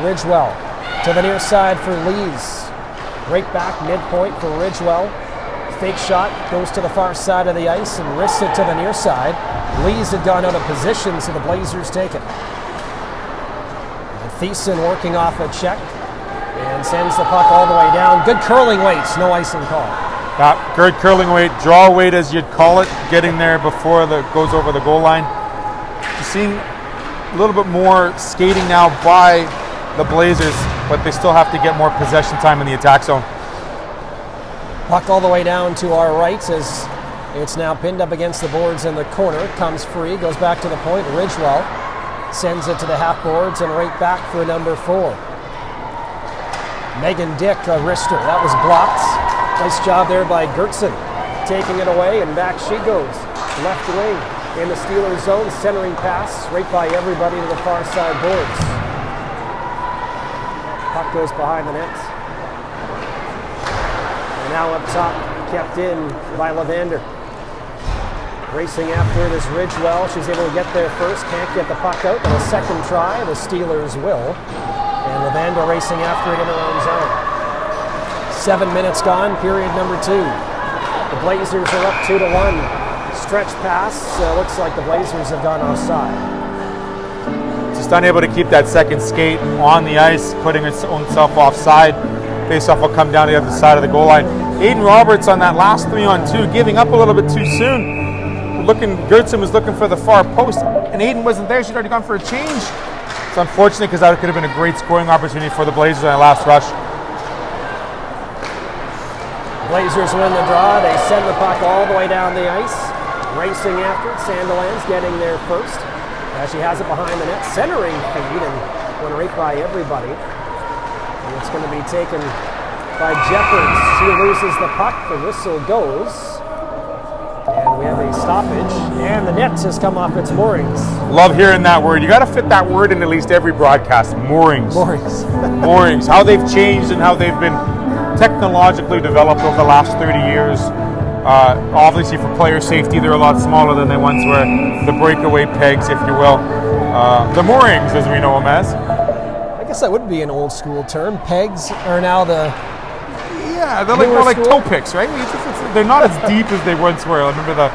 Ridgewell to the near side for Lees. Right back midpoint for Ridgewell. fake shot, goes to the far side of the ice and wrists it to the near side. Lees had gone out of position, so the Blazers take it. Thiessen working off a check and sends the puck all the way down. Good curling weights, no icing call. Good curling weight, draw weight as you'd call it, getting there before it goes over the goal line. Just seeing a little bit more skating now by the Blazers, but they still have to get more possession time in the attack zone. Puck all the way down to our right as it's now pinned up against the boards in the corner. Comes free, goes back to the point. Ridgewell sends it to the half boards and right back for number 4. Megan Dick, a wrister. That was blocked. Nice job there by Gertson. Taking it away and back she goes. Left wing in the Steelers zone. Centering pass right by everybody to the far side boards. Puck goes behind the net. And now up top, kept in by Levander. Racing after it is Ridgewell. She's able to get there first. Can't get the puck out. On a second try, the Steelers will. And Levander racing after it in her own zone. 7 minutes gone, period number 2. The Blazers are up 2-1. Stretch pass. Looks like the Blazers have gone offside. Just unable to keep that second skate on the ice, putting its own self offside. Faceoff will come down to the other side of the goal line. Aiden Roberts on that last 3-on-2, giving up a little bit too soon. Gertson was looking for the far post, and Aiden wasn't there. She'd already gone for a change. It's unfortunate because that could have been a great scoring opportunity for the Blazers on that last rush. Blazers win the draw. They send the puck all the way down the ice. Racing after it. Sandilands getting there first. As she has it behind the net. Centering feed and went right by everybody. And it's going to be taken by Jeffords. She loses the puck. The whistle goes. And we have a stoppage. And the net has come off its moorings. Love hearing that word. You got to fit that word in at least every broadcast. Moorings. Moorings. Moorings. How they've changed and how they've been technologically developed over the last 30 years. Obviously for player safety, they're a lot smaller than they once were. The breakaway pegs, if you will. The moorings, as we know them as. I guess that would be an old school term. Pegs are now the... Yeah, they're like more like toe picks, right? They're not as deep as they once were. I remember the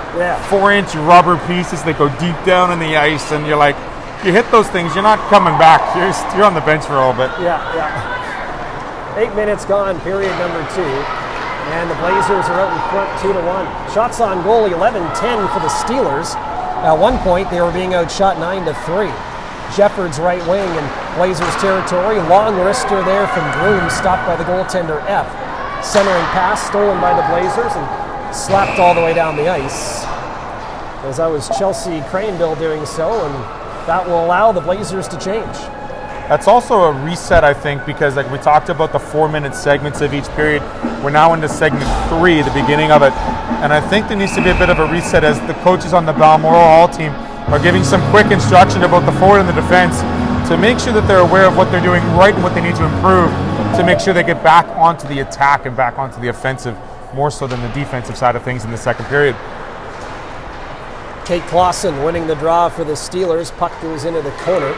4-inch rubber pieces that go deep down in the ice, and you're like, you hit those things, you're not coming back. You're on the bench for a little bit. Yeah. 8 minutes gone, period number 2. And the Blazers are out in front 2-1. Shots on goal, 11-10 for the Steelers. At one point, they were being outshot 9-3. Jeffords right wing in Blazers territory. Long wrister there from Groom, stopped by the goaltender F. Centering pass, stolen by the Blazers and slapped all the way down the ice. As that was Chelsea Craneville doing so, and that will allow the Blazers to change. That's also a reset, I think, because like we talked about the 4-minute segments of each period. We're now into segment 3, the beginning of it. And I think there needs to be a bit of a reset as the coaches on the Balmoral All team are giving some quick instruction about the forward and the defense to make sure that they're aware of what they're doing right and what they need to improve to make sure they get back onto the attack and back onto the offensive more so than the defensive side of things in the second period. Kate Clausen winning the draw for the Steelers. Puck goes into the corner.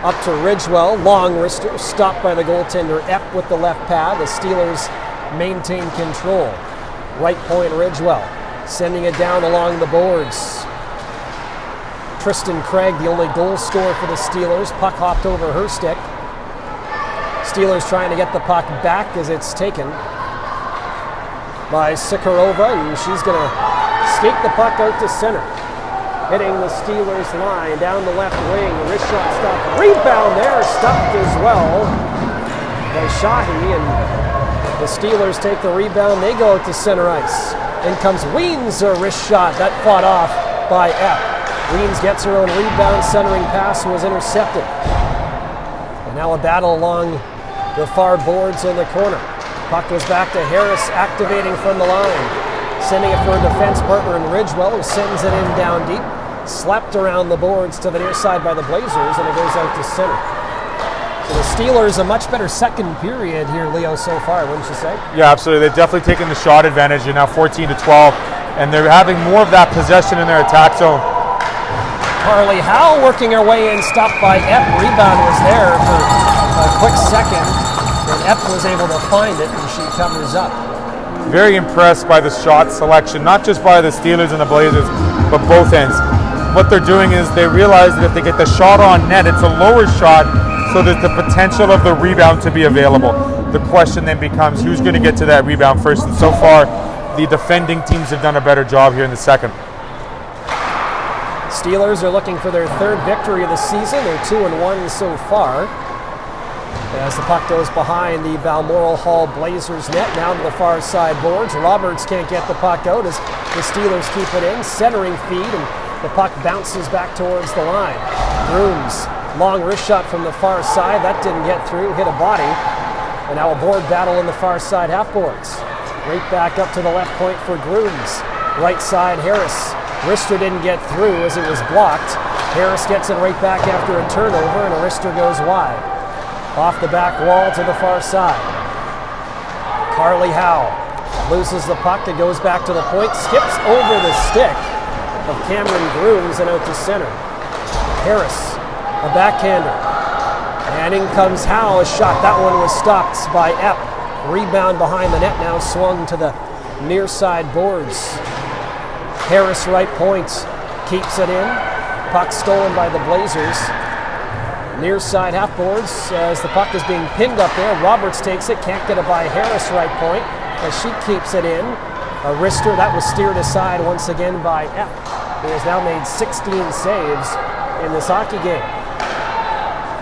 Up to Ridgewell, long wrister, stopped by the goaltender Epp with the left pad. The Steelers maintain control. Right point Ridgewell, sending it down along the boards. Tristan Craig, the only goal scorer for the Steelers. Puck hopped over her stick. Steelers trying to get the puck back as it's taken by Sikharova, and she's going to skate the puck out to center. Hitting the Steelers line down the left wing. Wrist shot stop. Rebound there, stopped as well by Shahi, and the Steelers take the rebound. They go out to center ice. In comes Weens, a wrist shot. That fought off by Epp. Weens gets her own rebound. Centering pass was intercepted. And now a battle along the far boards in the corner. Puck goes back to Harris, activating from the line. Sending it for a defense partner in Ridgewell, who sends it in down deep. Slapped around the boards to the near side by the Blazers, and it goes out to center. So the Steelers, a much better second period here, Leo, so far, wouldn't you say? Yeah, absolutely. They've definitely taken the shot advantage. They're now 14-12, and they're having more of that possession in their attack zone. Carly Howe working her way in, stopped by Epp. Rebound was there for a quick second, and Epp was able to find it, and she covers up. very impressed by the shot selection, not just by the Steelers and the Blazers, but both ends. What they're doing is they realize that if they get the shot on net, it's a lower shot, so there's the potential of the rebound to be available. The question then becomes who's going to get to that rebound first, and so far the defending teams have done a better job here in the second. Steelers are looking for their third victory of the season. They're 2-1 so far. As the puck goes behind the Balmoral Hall Blazers net, now to the far side boards. Roberts can't get the puck out as the Steelers keep it in. Centering feed, and the puck bounces back towards the line. Grooms, long wrist shot from the far side. That didn't get through, hit a body. And now a board battle in the far side half boards. Right back up to the left point for Grooms. Right side, Harris. Wrister didn't get through as it was blocked. Harris gets it right back after a turnover, and a wrister goes wide. Off the back wall to the far side. Carly Howe loses the puck. It goes back to the point. Skips over the stick of Cameron Grooms and out to center. Harris, a backhander. And in comes Howe. A shot. That one was stopped by Epp. Rebound behind the net now swung to the near side boards. Harris right point. Keeps it in. Puck stolen by the Blazers. Near side half boards as the puck is being pinned up there. Roberts takes it, can't get it by Harris right point as she keeps it in. A wrister that was steered aside once again by Epp, who has now made 16 saves in this hockey game.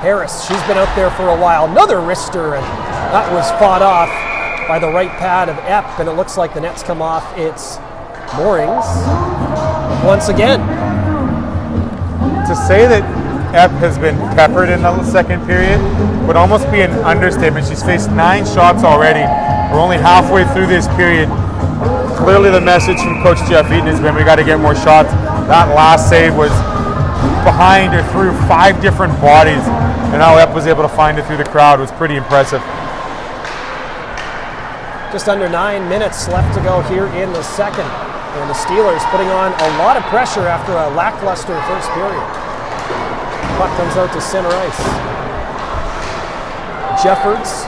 Harris, she's been out there for a while. Another wrister, and that was fought off by the right pad of Epp, and it looks like the net's come off its moorings once again. To say that Epp has been peppered in the second period would almost be an understatement. She's faced 9 shots already. We're only halfway through this period. Clearly the message from Coach Jeff Eaton has been we got to get more shots. That last save was behind or through 5 different bodies, and how Epp was able to find it through the crowd was pretty impressive. Just under 9 minutes left to go here in the second, and the Steelers putting on a lot of pressure after a lackluster first period. Puck comes out to center ice. Jeffords.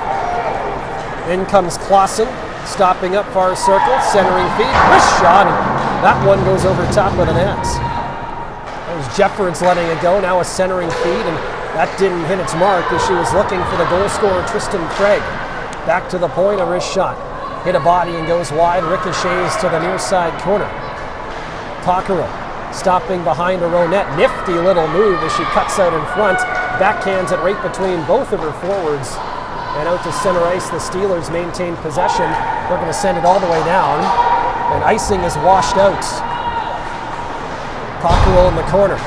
In comes Clausen, stopping up far circle, centering feed, wrist shot, and that one goes over top of the net. That was Jeffords letting it go, now a centering feed, and that didn't hit its mark as she was looking for the goal scorer, Tristan Craig. Back to the point, a wrist shot. Hit a body and goes wide, ricochets to the near side corner. Cockerell. Stopping behind her own net. Nifty little move as she cuts out in front. Backhands it right between both of her forwards. And out to center ice, the Steelers maintain possession. They're going to send it all the way down. And icing is washed out. Cockerell in the corner.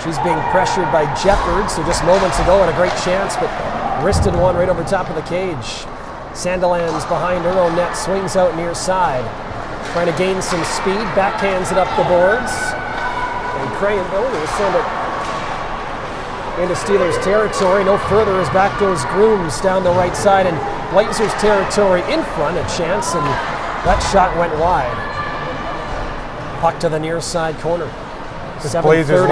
She's being pressured by Jeffords, who just moments ago had a great chance, but wristed one right over top of the cage. Sandilands behind her own net, swings out near side. Trying to gain some speed, backhands it up the boards. And Cray and Billy will send it into Steelers territory. No further as back goes Grooms down the right side, and Blazers territory in front, a chance, and that shot went wide. Puck to the near side corner. This Blazers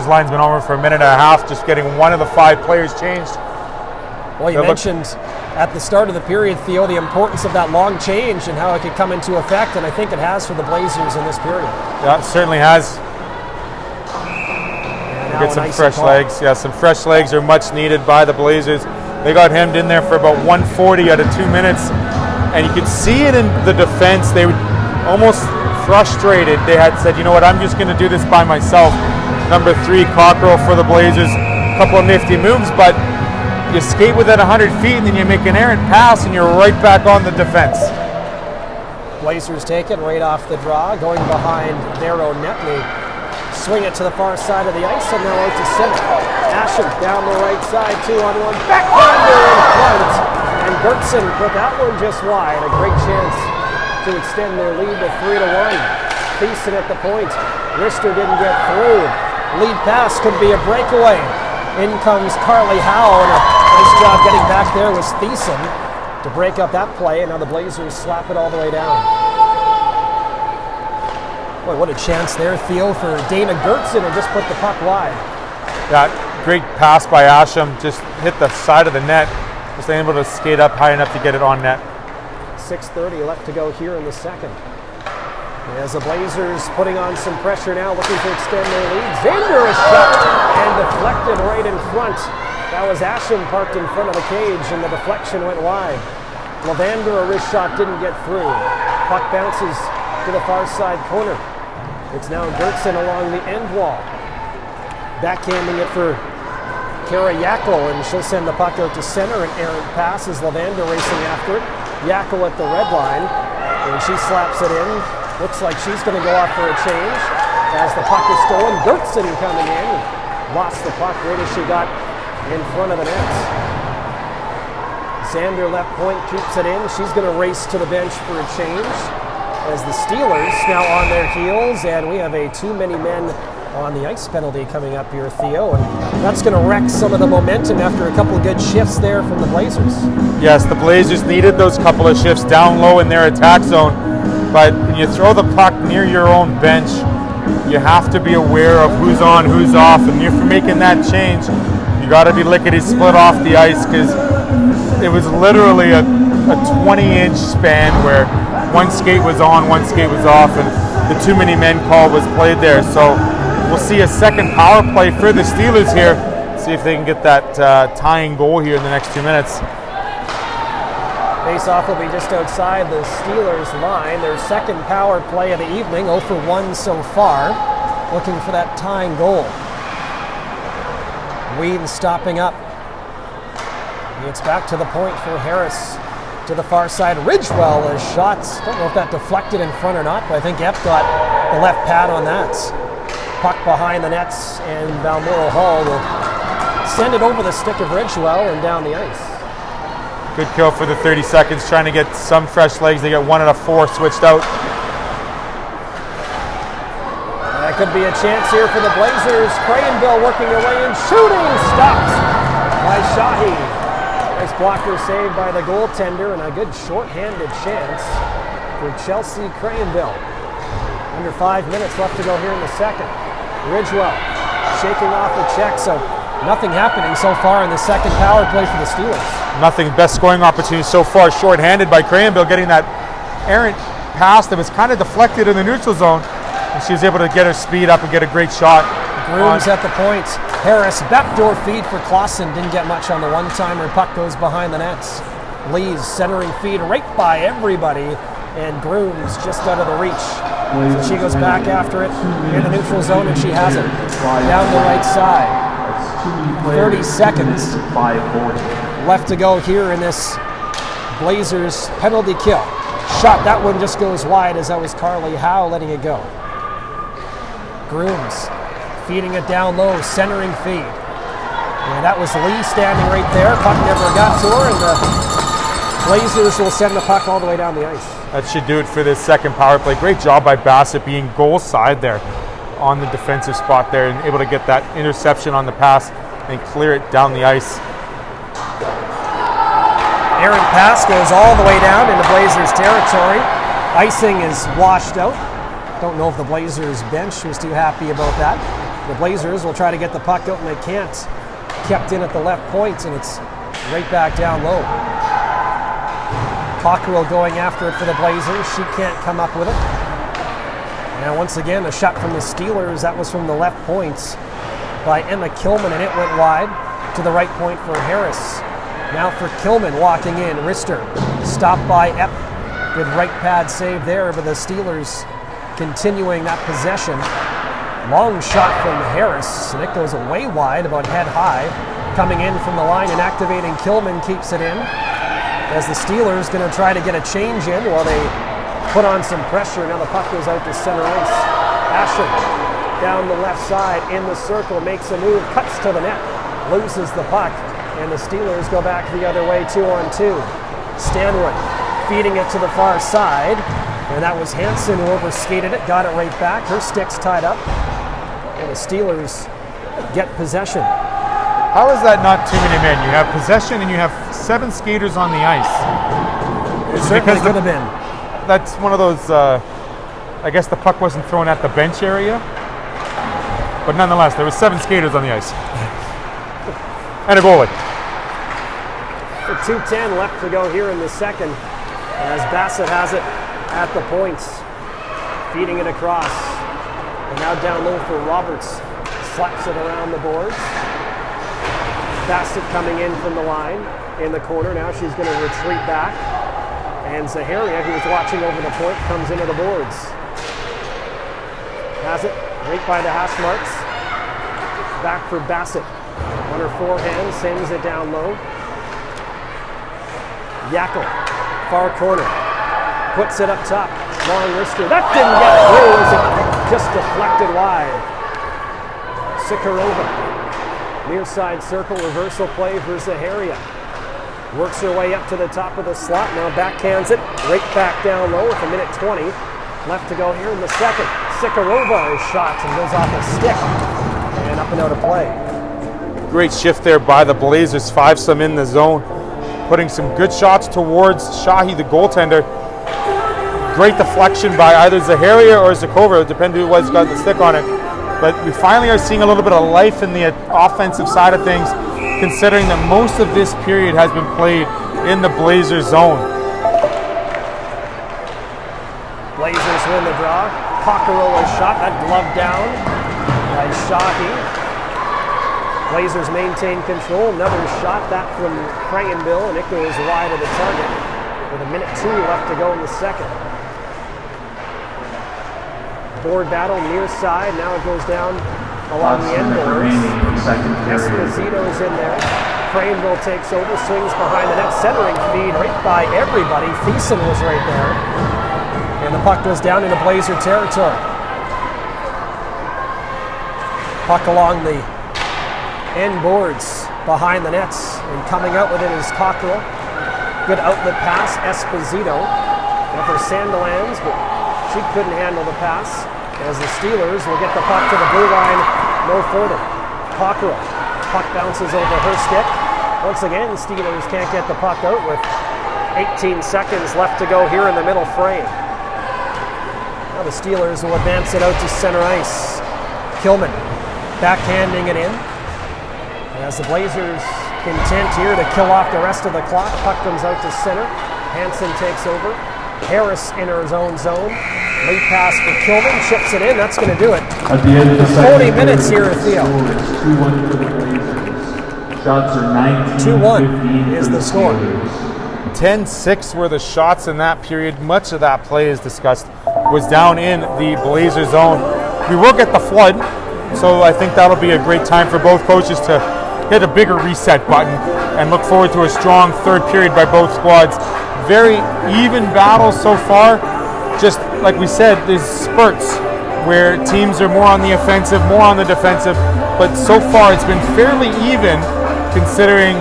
line's been over for a minute and a half, just getting one of the 5 players changed. Well, you mentioned at the start of the period, Theo, the importance of that long change and how it could come into effect, and I think it has for the Blazers in this period. Yeah, it certainly has. Get some fresh legs. Yeah, some fresh legs are much needed by the Blazers. They got hemmed in there for about 140 out of 2 minutes, and you could see it in the defense. They were almost frustrated. They had said, you know what, I'm just going to do this by myself. Number 3, Cockerell for the Blazers. A couple of nifty moves, but you skate within 100 feet, and then you make an errant pass, and you're right back on the defense. Blazers take it right off the draw, going behind their own net. They swing it to the far side of the ice, and now out to center. Asham down the right side, 2-on-1, backhander in front, and Gertson put that one just wide. A great chance to extend their lead to 3-1. Thiessen at the point. Wrister didn't get through. Lead pass could be a breakaway. In comes Carly Howe, and a nice job getting back there was Thiessen to break up that play, and now the Blazers slap it all the way down. Boy, what a chance there, Theo, for Dana Gertson to just put the puck wide. Yeah, great pass by Asham, just hit the side of the net, just able to skate up high enough to get it on net. 6:30 left to go here in the second. As the Blazers putting on some pressure now, looking to extend their lead. Zander is shot and deflected right in front. That was Asham parked in front of the cage, and the deflection went wide. Levander, a wrist shot, didn't get through. Puck bounces to the far side corner. It's now Gertson along the end wall. Backhanding it for Kara Yakel, and she'll send the puck out to center. An errant pass as Levander racing after it. Yakel at the red line, and she slaps it in. Looks like she's going to go off for a change as the puck is stolen. Gertson coming in. Lost the puck right as she got in front of the net. Zander left point keeps it in. She's going to race to the bench for a change as the Steelers now on their heels, and we have a too many men on the ice penalty coming up here, Theo, and that's going to wreck some of the momentum after a couple of good shifts there from the Blazers. Yes, the Blazers needed those couple of shifts down low in their attack zone, but when you throw the puck near your own bench, you have to be aware of who's on, who's off, and if you're making that change, you got to be lickety-split off the ice, because it was literally a 20-inch span where one skate was on, one skate was off, and the too many men call was played there. So we'll see a second power play for the Steelers here. See if they can get that tying goal here in the next 2 minutes. Face-off will be just outside the Steelers' line. Their second power play of the evening, 0 for 1 so far. Looking for that tying goal. Whedon stopping up. It's back to the point for Harris. To the far side, Ridgewell is shot. Don't know if that deflected in front or not, but I think Epp got the left pad on that. Puck behind the nets, and Balmoral Hall will send it over the stick of Ridgewell and down the ice. Good kill for the 30 seconds, trying to get some fresh legs. They get 1 out of 4 switched out. That could be a chance here for the Blazers. Crayenville working away and shooting, stopped by Shahi. Nice blocker saved by the goaltender, and a good short-handed chance for Chelsea Crayenville. Under 5 minutes left to go here in the second. Ridgewell shaking off a check, so nothing happening so far in the second power play for the Steelers. Nothing. Best scoring opportunity so far, short-handed by Crayenville, getting that errant pass that was kind of deflected in the neutral zone, and she was able to get her speed up and get a great shot. Grooms at the point. Harris, backdoor feed for Clausen. Didn't get much on the one-timer. Puck goes behind the nets. Lee's centering feed right by everybody, and Grooms just out of the reach. So she goes back after it in the neutral zone, and she has it. Down the right side. 30 seconds left to go here in this Blazers penalty kill. Shot, that one just goes wide, as that was Carly Howe letting it go. Grooms feeding it down low, centering feed. And that was Lee standing right there. Puck never got to her, and the Blazers will send the puck all the way down the ice. That should do it for this second power play. Great job by Bassett being goal side there on the defensive spot there and able to get that interception on the pass and clear it down the ice. Errant pass goes all the way down into Blazers territory. Icing is washed out. Don't know if the Blazers bench was too happy about that. The Blazers will try to get the puck out, and they can't. Kept in at the left point, and it's right back down low. Cockerell going after it for the Blazers. She can't come up with it. Now once again, a shot from the Steelers. That was from the left point by Emma Kilman, and it went wide to the right point for Harris. Now for Kilman walking in. Rister stopped by Epp. Good right pad save there, but the Steelers continuing that possession. Long shot from Harris, and it goes away wide, about head high. Coming in from the line and activating Kilman keeps it in. As the Steelers going to try to get a change in while they put on some pressure. Now the puck goes out to center ice. Asham down the left side in the circle, makes a move, cuts to the net, loses the puck, and the Steelers go back the other way, 2-on-2. Stanwood feeding it to the far side, and that was Hansen who overskated it, got it right back. Her stick's tied up, and the Steelers get possession. How is that not too many men? You have possession and you have 7 skaters on the ice. It certainly could have been. That's one of those, I guess the puck wasn't thrown at the bench area, but nonetheless, there was 7 skaters on the ice. And a goalie. For 2:10 left to go here in the second. as Bassett has it at the points, feeding it across. And now down low for Roberts. Slaps it around the boards. Bassett coming in from the line in the corner. Now she's going to retreat back. And Zaharia, who was watching over the point, comes into the boards. Has it right by the hash marks. Back for Bassett. On her forehand, sends it down low. Yackel, far corner. Puts it up top. Long wrister. That didn't get through as it just deflected wide. Sikharova. Near side circle, reversal play for Zaharia. Works her way up to the top of the slot. Now backhands it. Right back down low with 1:20 left to go here in the second. Sikharova is shot and goes off a stick. And up and out of play. Great shift there by the Blazers. 5-some in the zone. Putting some good shots towards Shahi, the goaltender. Great deflection by either Zaharia or Zakova, depending who was got the stick on it. But we finally are seeing a little bit of life in the offensive side of things, considering that most of this period has been played in the Blazers zone. Blazers win the draw. Cockerell shot, that glove down by Shahi. Blazers maintain control. Another shot, that from Crangenbill, and it goes wide of the target with 1:02 left to go in the second. Board battle near side. Now it goes down along the end boards. Esposito's in there. Craneville takes over, swings behind the net, centering feed right by everybody. Thiessen was right there. And the puck goes down into Blazer territory. Puck along the end boards behind the nets. And coming out with it is Cockerell. Good outlet pass, Esposito. And for Sandilands, but she couldn't handle the pass as the Steelers will get the puck to the blue line no further. Cockerell. Puck bounces over her stick. Once again, Steelers can't get the puck out with 18 seconds left to go here in the middle frame. Now the Steelers will advance it out to center ice. Kilman backhanding it in. As the Blazers content here to kill off the rest of the clock, puck comes out to center. Hansen takes over. Harris in her own zone. Late pass for Kilman, chips it in. That's going to do it. At the end of the 40 minutes here at Theo. 2-1 for the Blazers. Shots are 2-1 is the score. 10-6 were the shots in that period. Much of that play, as discussed, was down in the Blazer zone. We will get the flood, so I think that'll be a great time for both coaches to hit a bigger reset button and look forward to a strong third period by both squads. Very even battle so far. Just like we said, there's spurts where teams are more on the offensive, more on the defensive, but so far it's been fairly even considering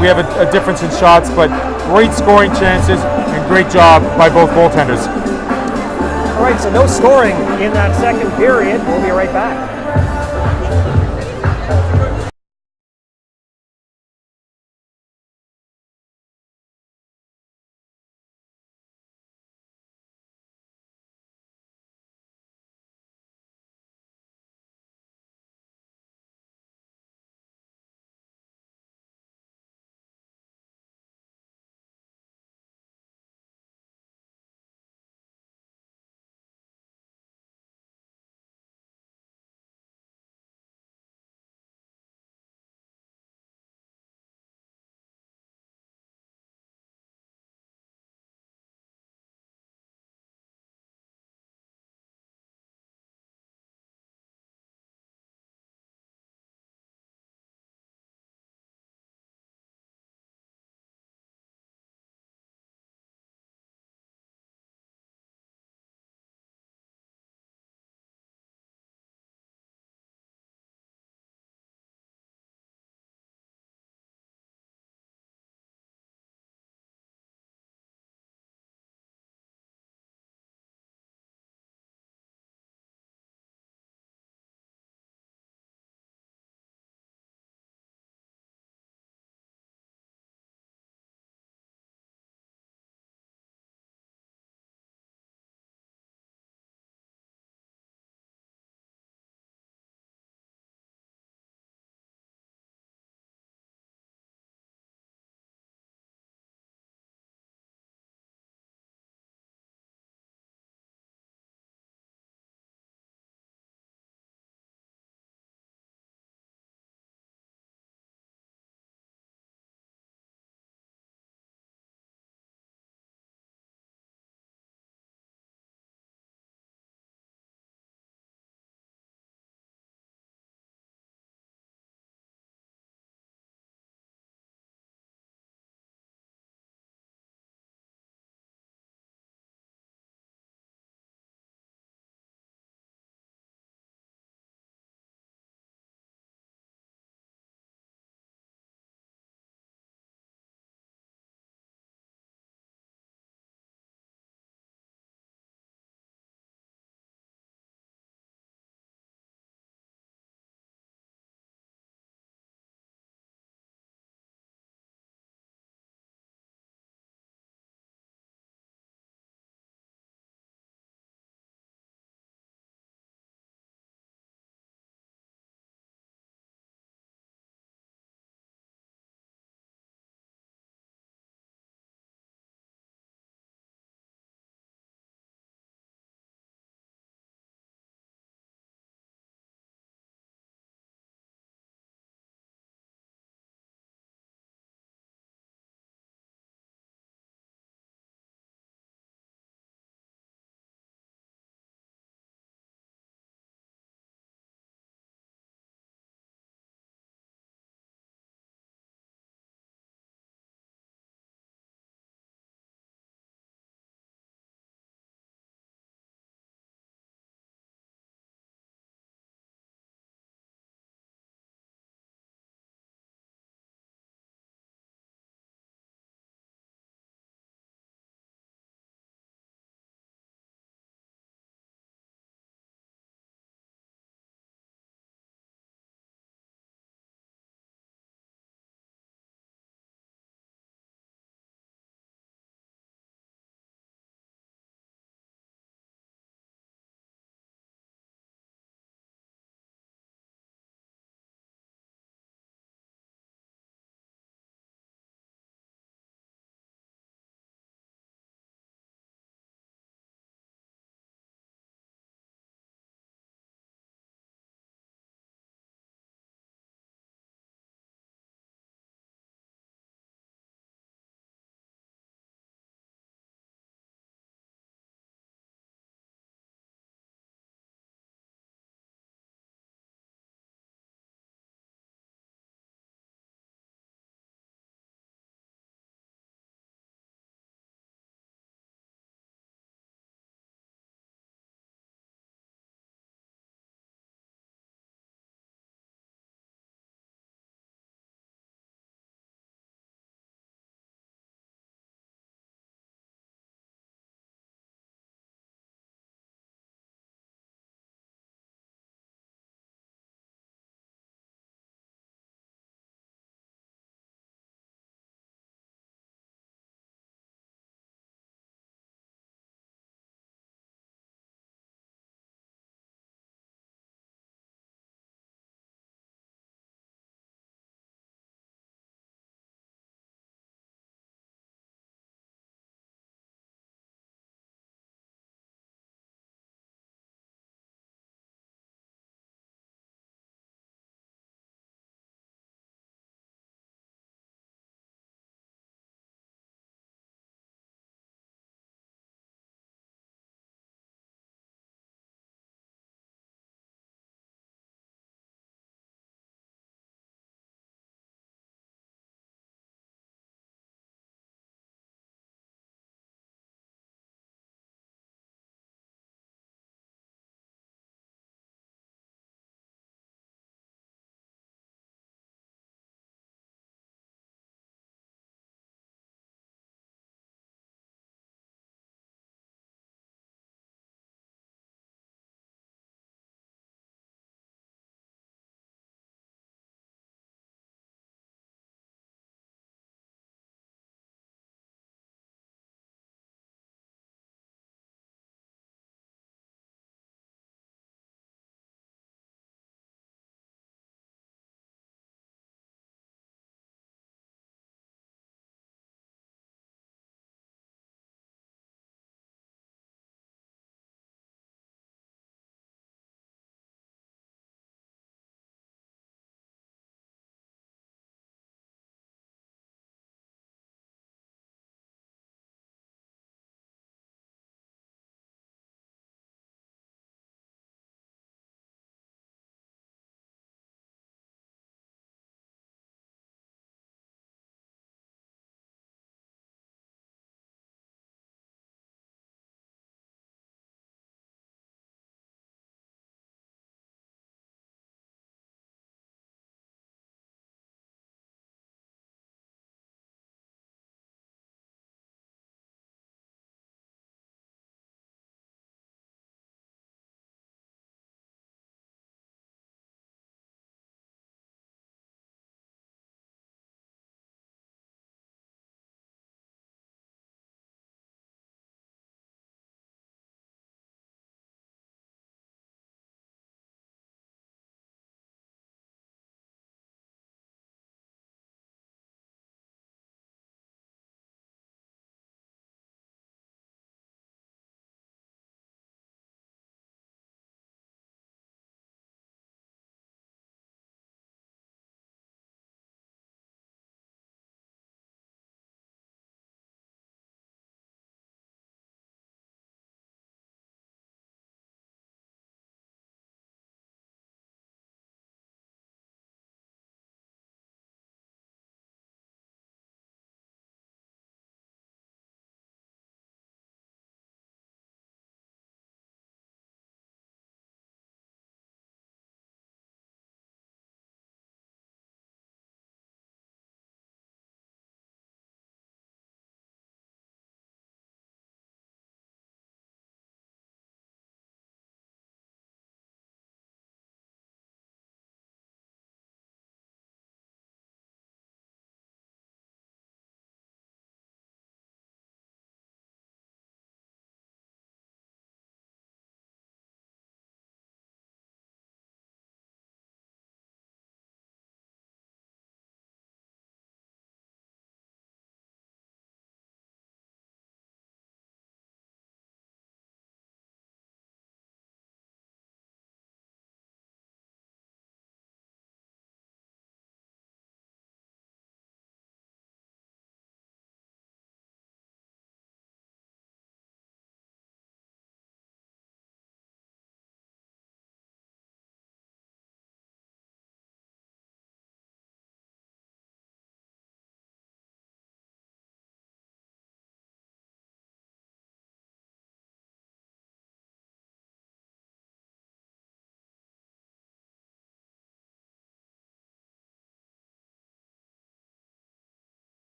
we have a difference in shots, but great scoring chances and great job by both goaltenders. All right, so no scoring in that second period. We'll be right back.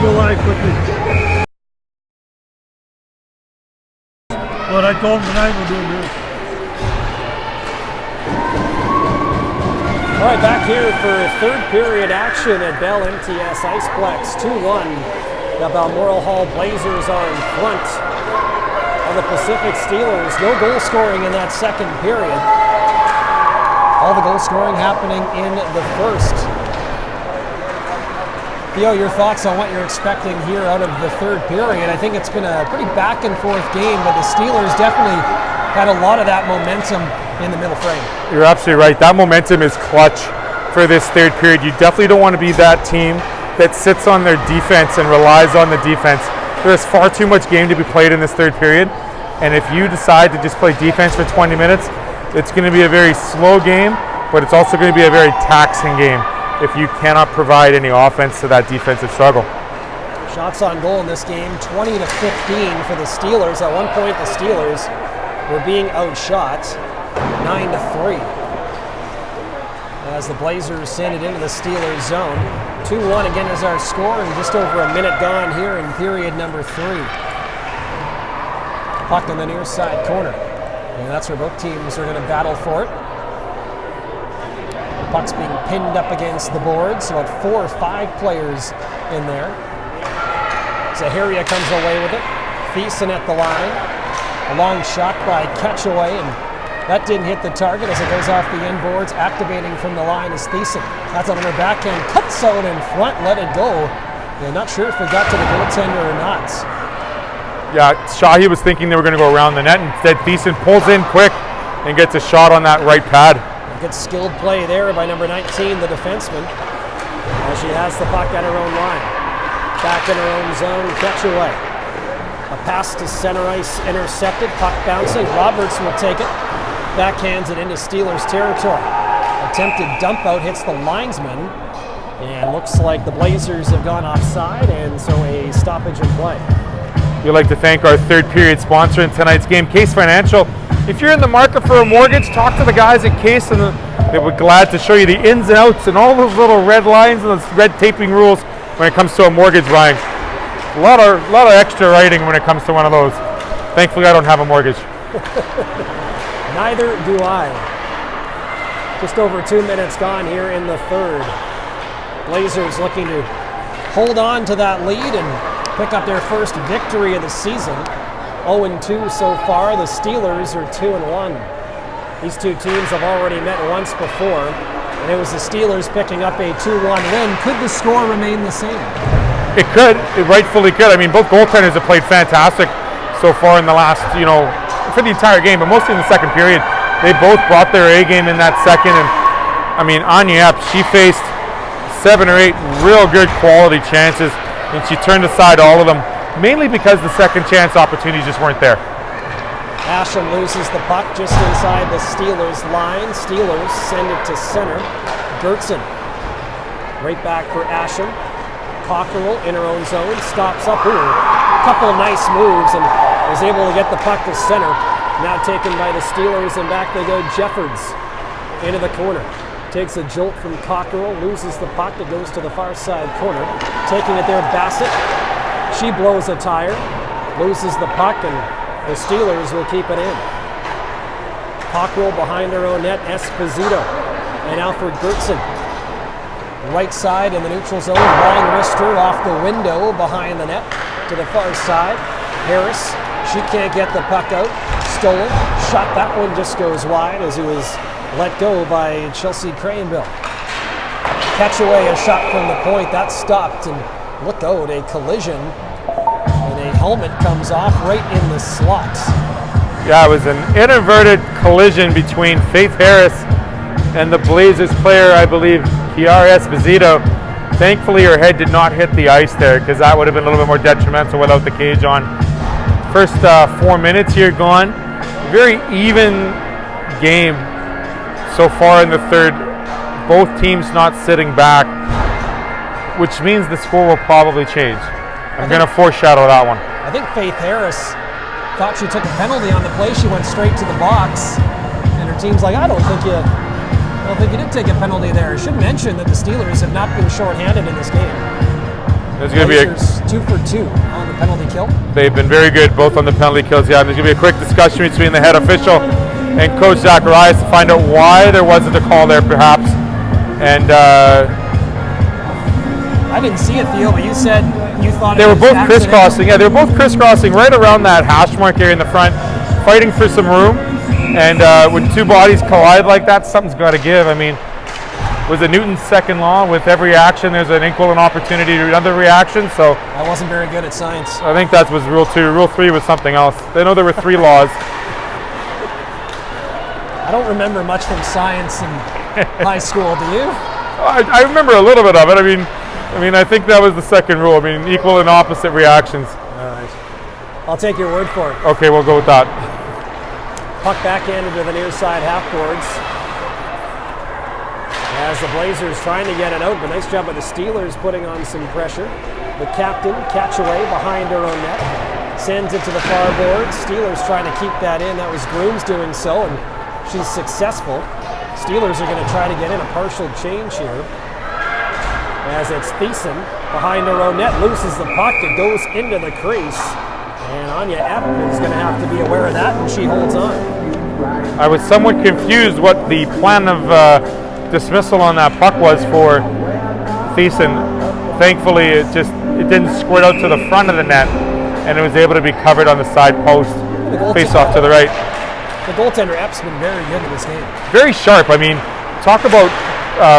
go live quickly. What I told him tonight, we're doing this. All right, back here for third period action at Bell MTS Iceplex. 2-1. The Balmoral Hall Blazers are in front of the Pacific Steelers. No goal scoring in that second period. All the goal scoring happening in the first. Theo, your thoughts on what you're expecting here out of the third period? I think it's been a pretty back and forth game, but the Steelers definitely had a lot of that momentum in the middle frame. You're absolutely right. That momentum is clutch for this third period. You definitely don't want to be that team that sits on their defense and relies on the defense. There's far too much game to be played in this third period, and if you decide to just play defense for 20 minutes, it's going to be a very slow game, but it's also going to be a very taxing game if you cannot provide any offense to that defensive struggle. Shots on goal in this game, 20-15 for the Steelers. At one point, the Steelers were being outshot 9-3 as the Blazers send it into the Steelers zone. 2-1 again is our score, and just over a minute gone here in period number 3. Puck on the near side corner, and that's where both teams are going to battle for it. Puck's being pinned up against the boards, about 4 or 5 players in there. Zaharia comes away with it. Thiessen at the line. A long shot by Catchaway, and that didn't hit the target as it goes off the end boards. Activating from the line is Thiessen. That's on her backhand, cuts out in front, let it go. Yeah, not sure if it got to the goaltender or not. Yeah, Shahi was thinking they were going to go around the net, and instead Thiessen pulls in quick and gets a shot on that right pad. Good skilled play there by number 19, the defenseman, as she has the puck at her own line. Back in her own zone, Catchaway. A pass to center ice, intercepted, puck bouncing. Roberts will take it, backhands it into Steelers territory. Attempted dump out hits the linesman, and looks like the Blazers have gone offside, and so a stoppage in play. We'd like to thank our third period sponsor in tonight's game, Case Financial. If you're in the market for a mortgage, talk to the guys at Case, and they were glad to show you the ins and outs and all those little red lines and those red taping rules when it comes to a mortgage buying. A lot of extra writing when it comes to one of those. Thankfully, I don't have a mortgage. Neither do I. Just over 2 minutes gone here in the third. Blazers looking to hold on to that lead and pick up their first victory of the season. 0-2 so far. The Steelers are 2-1. These two teams have already met once before, and it was the Steelers picking up a 2-1 win. Could the score remain the same? It could. It rightfully could. I mean, both goaltenders have played fantastic so far in the last, for the entire game, but mostly in the second period. They both brought their A game in that second, and I mean, Anya Epps, she faced 7 or 8 real good quality chances, and she turned aside all of them, mainly because the second chance opportunities just weren't there. Asham loses the puck just inside the Steelers line. Steelers send it to center. Gertzen right back for Asham. Cockerell in her own zone, stops up. Ooh, couple of nice moves and is able to get the puck to center. Now taken by the Steelers, and back they go. Jeffords into the corner. Takes a jolt from Cockerell, loses the puck. It goes to the far side corner. Taking it there, Bassett. She blows a tire, loses the puck, and the Steelers will keep it in. Cockerell behind their own net, Esposito and Alfred Gertzen. Right side in the neutral zone, long wrister off the window behind the net to the far side. Harris, she can't get the puck out. Stolen, shot, that one just goes wide as he was let go by Chelsea Craneville. Catchaway, a shot from the point, that stopped, and look out, a collision, and a helmet comes off right in the slot. Yeah, it was an inverted collision between Faith Harris and the Blazers player, I believe, Kiara Esposito. Thankfully, her head did not hit the ice there, because that would have been a little bit more detrimental without the cage on. First 4 minutes here gone. Very even game so far in the third. Both teams not sitting back, which means the score will probably change. I'm going to foreshadow that one. I think Faith Harris thought she took a penalty on the play. She went straight to the box, and her team's like, I don't think you did take a penalty there. I should mention that the Steelers have not been shorthanded in this game. There's going to be Blazers 2 for 2 on the penalty kill. They've been very good both on the penalty kills. Yeah, there's going to be a quick discussion between the head official and Coach Zacharias to find out why there wasn't a call there, perhaps. And I didn't see it, Theo, but you said you thought they it were was both accidental. crisscrossing. Yeah, they were both crisscrossing right around that hash mark area in the front, fighting for some room. And when two bodies collide like that, something's got to give. I mean, was it Newton's second law? With every action, there's an equal and opportunity to another reaction. So I wasn't very good at science. I think that was rule 2. Rule 3 was something else. They know there were 3 laws. I don't remember much from science in high school. Do you? I remember a little bit of it. I mean, I think that was the second rule. I mean, equal and opposite reactions. All right. I'll take your word for it. Okay, we'll go with that. Puck backhanded to the near side half boards. As the Blazers trying to get it out, but nice job by the Steelers putting on some pressure. The captain, catch away behind her own net. Sends it to the far boards. Steelers trying to keep that in. That was Grooms doing so, and she's successful. Steelers are going to try to get in a partial change here. As it's Thiessen behind her own net, loses the puck. It goes into the crease. And Anya Epp is going to have to be aware of that, and she holds on. I was somewhat confused what the plan of dismissal on that puck was for Thiessen. Thankfully, it didn't squirt out to the front of the net, and it was able to be covered on the side post. Face off to the right. The goaltender Epp's been very good in this game. Very sharp. I mean, talk about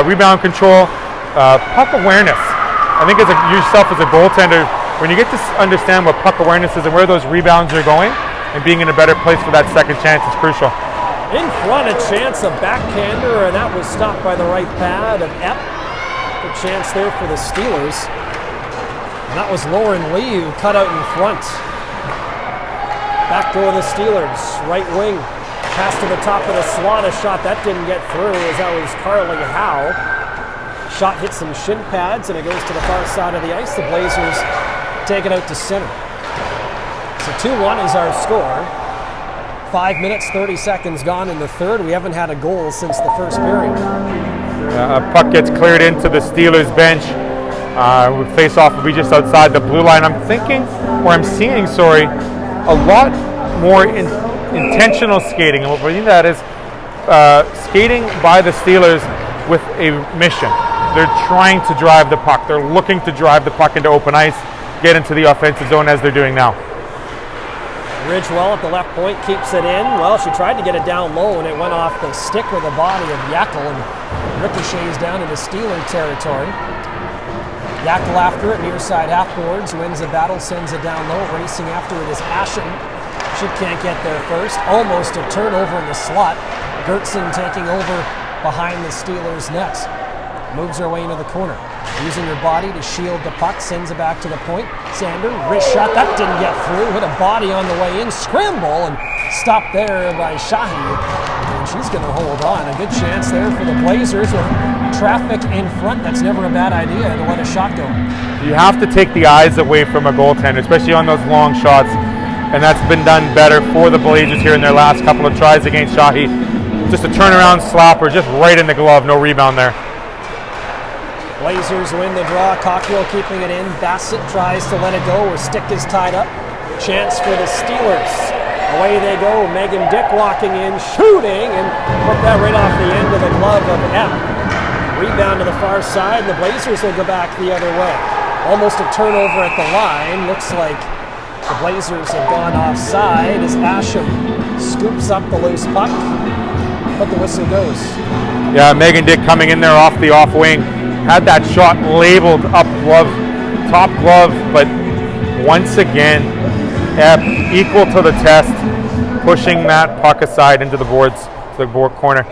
rebound control, puck awareness. I think as yourself as a goaltender, when you get to understand what puck awareness is and where those rebounds are going, and being in a better place for that second chance is crucial. In front, a chance, a backhander, and that was stopped by the right pad of Epp. Good chance there for the Steelers. And that was Lauren Lee who cut out in front. Back door of the Steelers, right wing. Pass to the top of the slot, a shot that didn't get through as that was Carly Howe. Shot hit some shin pads and it goes to the far side of the ice. The Blazers take it out to center. So 2-1 is our score. 5 minutes, 30 seconds gone in the third. We haven't had a goal since the first period. A puck gets cleared into the Steelers bench. Face-off will be just outside the blue line. I'm seeing, a lot more intentional skating. And what I mean that is skating by the Steelers with a mission. They're trying to drive the puck. They're looking to drive the puck into open ice, get into the offensive zone as they're doing now. Ridgewell at the left point keeps it in. Well, she tried to get it down low and it went off the stick or the body of Yackel and ricochets down into Steeler territory. Yackel after it, near side half boards, wins the battle, sends it down low. Racing after it is Ashen. She can't get there first. Almost a turnover in the slot. Gertson taking over behind the Steelers' net. Moves her way into the corner. Using her body to shield the puck, sends it back to the point. Sander, wrist shot, that didn't get through. Hit a body on the way in, scramble, and stopped there by Shahi. And she's going to hold on. A good chance there for the Blazers with traffic in front. That's never a bad idea to let a shot go. You have to take the eyes away from a goaltender, especially on those long shots. And that's been done better for the Blazers here in their last couple of tries against Shahi. Just a turnaround slapper, just right in the glove, no rebound there. Blazers win the draw. Cockrell keeping it in. Bassett tries to let it go. Her stick is tied up. Chance for the Steelers. Away they go. Megan Dick walking in, shooting, and put that right off the end of the glove of Epp. Rebound to the far side. The Blazers will go back the other way. Almost a turnover at the line. Looks like the Blazers have gone offside as Asham scoops up the loose puck. But the whistle goes. Yeah, Megan Dick coming in there off the off wing. Had that shot labeled up glove, top glove, but once again, Epp equal to the test, pushing that puck aside into the boards, to the board corner.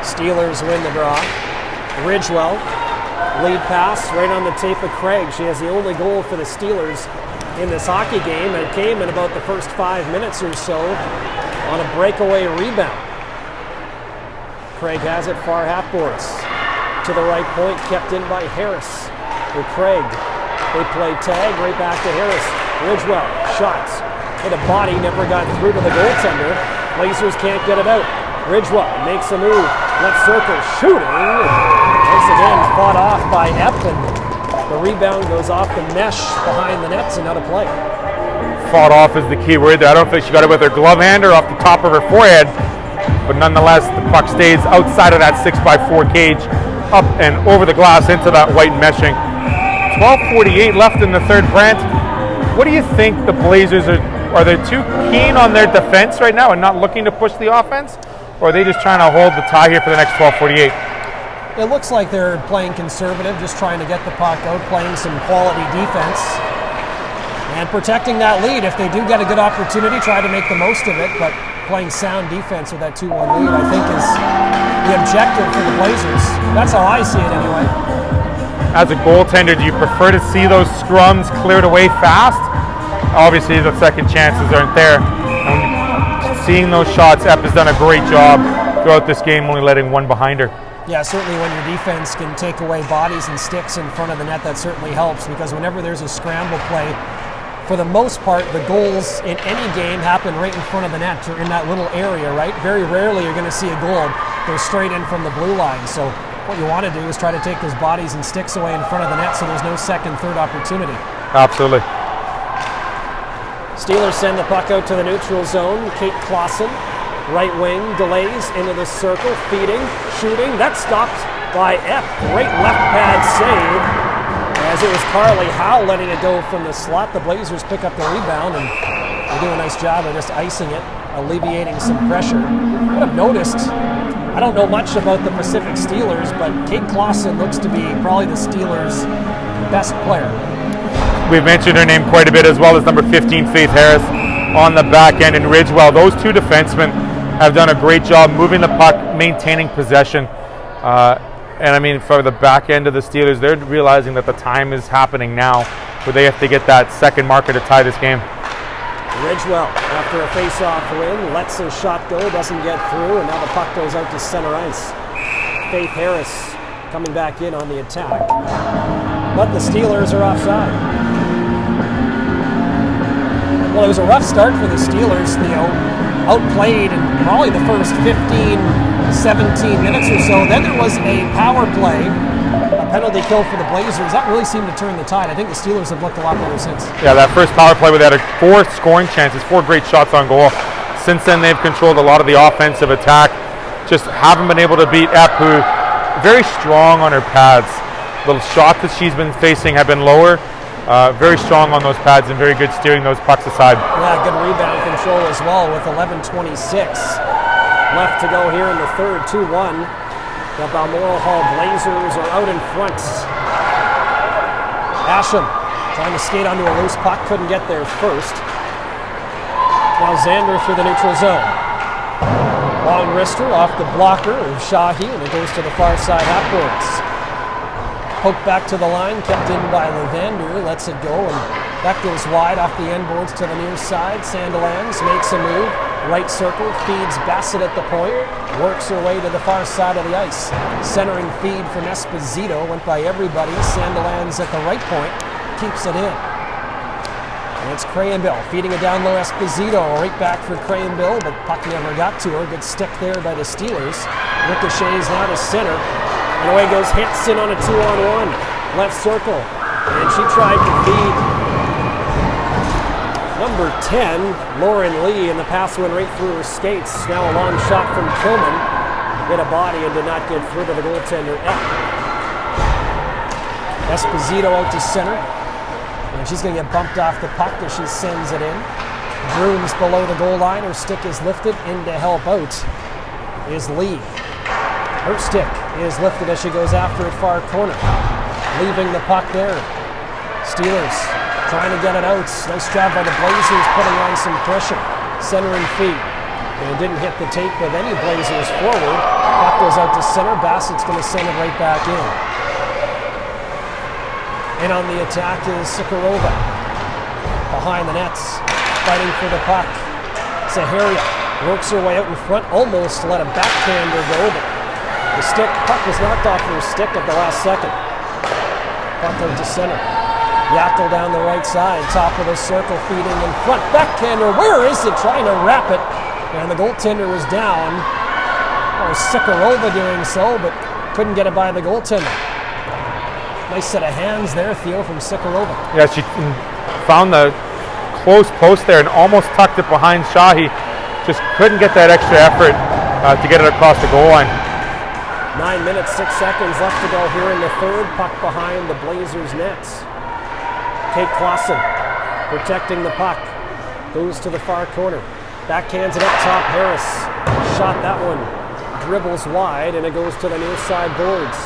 Steelers win the draw. Ridgewell, lead pass right on the tape of Craig. She has the only goal for the Steelers in this hockey game, and it came in about the first 5 minutes or so on a breakaway rebound. Craig has it far half boards. To the right point, kept in by Harris for Craig. They play tag right back to Harris. Ridgewell, shots. Hit a body, never got through to the goaltender. Blazers can't get it out. Ridgewell makes a move. Left circle, shooting. Once again, fought off by Epp, and the rebound goes off the mesh behind the nets and out of play. Fought off is the key word there. I don't think she got it with her glove hand or off the top of her forehead, but nonetheless, the puck stays outside of that 6x4 cage, up and over the glass into that white meshing. 12:48 left in the third. Brant, what do you think the Blazers are they too keen on their defense right now and not looking to push the offense? Or are they just trying to hold the tie here for the next 12:48? It looks like they're playing conservative, just trying to get the puck out, playing some quality defense, and protecting that lead. If they do get a good opportunity, try to make the most of it, but playing sound defense with that 2-1 lead, I think, is the objective for the Blazers. That's how I see it anyway. As a goaltender, do you prefer to see those scrums cleared away fast? Obviously, the second chances aren't there. And seeing those shots, Epp has done a great job throughout this game, only letting one behind her. Yeah, certainly when your defense can take away bodies and sticks in front of the net, that certainly helps, because whenever there's a scramble play, for the most part, the goals in any game happen right in front of the net or in that little area, right? Very rarely you're going to see a goal go straight in from the blue line. So what you want to do is try to take those bodies and sticks away in front of the net so there's no second, third opportunity. Absolutely. Steelers send the puck out to the neutral zone. Kate Clausen, right wing, delays into the circle, feeding, shooting. That's stopped by Epp. Great left pad save, as it was Carly Howe letting it go from the slot. The Blazers pick up the rebound, and they do a nice job of just icing it, alleviating some pressure. What I've noticed, I don't know much about the Pacific Steelers, but Kate Clausen looks to be probably the Steelers' best player. We've mentioned her name quite a bit, as well as number 15, Faith Harris, on the back end, and Ridgewell. Those two defensemen have done a great job moving the puck, maintaining possession. And I mean, for the back end of the Steelers, they're realizing that the time is happening now where they have to get that second marker to tie this game. Ridgewell, after a face-off win, lets his shot go, doesn't get through, and now the puck goes out to center ice. Faith Harris coming back in on the attack. But the Steelers are offside. Well, it was a rough start for the Steelers, Theo. Outplayed in probably the first 15, 17 minutes or so. Then there was a power play, a penalty kill for the Blazers. That really seemed to turn the tide. I think the Steelers have looked a lot better since. Yeah, that first power play where they had 4 scoring chances, 4 great shots on goal. Since then, they've controlled a lot of the offensive attack. Just haven't been able to beat Epp, who very strong on her pads. The shots that she's been facing have been lower. Very strong on those pads and very good steering those pucks aside. Yeah, good rebound control as well with 11:26 left to go here in the third. 2-1. The Balmoral Hall Blazers are out in front. Asham trying to skate onto a loose puck, couldn't get there first. Now Zander through the neutral zone. Long wrister off the blocker of Shahi, and it goes to the far side half boards. Poke back to the line, kept in by Levander, lets it go, and that goes wide off the end boards to the near side. Sandilands makes a move, right circle, feeds Bassett at the point, works her way to the far side of the ice. Centering feed from Esposito, went by everybody. Sandilands at the right point, keeps it in. And it's Crayenbill feeding it down low. Esposito right back for Crayenbill, but puck never got to her. Good stick there by the Steelers. Ricochets now to center. And away goes Hansen on a 2-on-1. Left circle. And she tried to feed number 10, Lauren Lee, and the pass went right through her skates. Now a long shot from Tillman. Hit a body and did not get through to the goaltender. Esposito out to center. And she's going to get bumped off the puck as she sends it in. Brooms below the goal line. Her stick is lifted. In to help out is Lee. Her stick is lifted as she goes after it far corner. Leaving the puck there. Steelers trying to get it out. Nice job by the Blazers putting on some pressure. Centering feet. And it didn't hit the tape of any Blazers forward. Puck goes out to center. Bassett's going to send it right back in. And on the attack is Sikharova. Behind the nets. Fighting for the puck. Zaharia works her way out in front. Almost let a backhander go, but the puck was knocked off her stick at the last second. Puck out to center. Yackel down the right side, top of the circle, feeding in front. Backhander, where is it? Trying to wrap it. And the goaltender was down. Oh, Sikharova doing so, but couldn't get it by the goaltender. Nice set of hands there, Theo, from Sikorova. Yeah, she found the close post there and almost tucked it behind Shahi. Just couldn't get that extra effort to get it across the goal line. 9 minutes, 6 seconds left to go here in the third. Puck behind the Blazers' nets. Kate Clausen protecting the puck. Goes to the far corner. Backhands it up top. Harris shot that one. Dribbles wide, and it goes to the near side boards.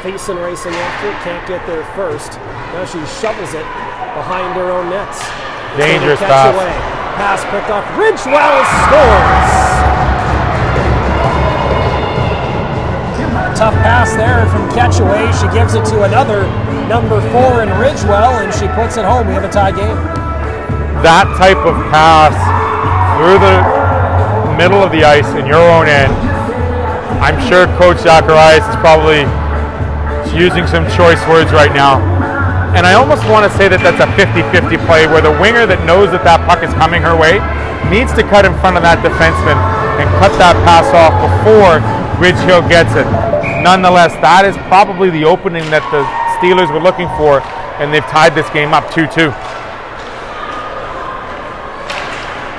Thiessen racing after it. Can't get there first. Now she shovels it behind her own nets. Dangerous pass. pass. Pass picked off. Ridgewell scores! Tough pass there from Ketchaway. She gives it to another number 4 in Ridgewell, and she puts it home. We have a tie game. That type of pass through the middle of the ice in your own end, I'm sure Coach Zacharias is probably using some choice words right now. And I almost want to say that that's a 50-50 play where the winger that knows that that puck is coming her way needs to cut in front of that defenseman and cut that pass off before Ridgehill gets it. Nonetheless, that is probably the opening that the Steelers were looking for, and they've tied this game up 2-2.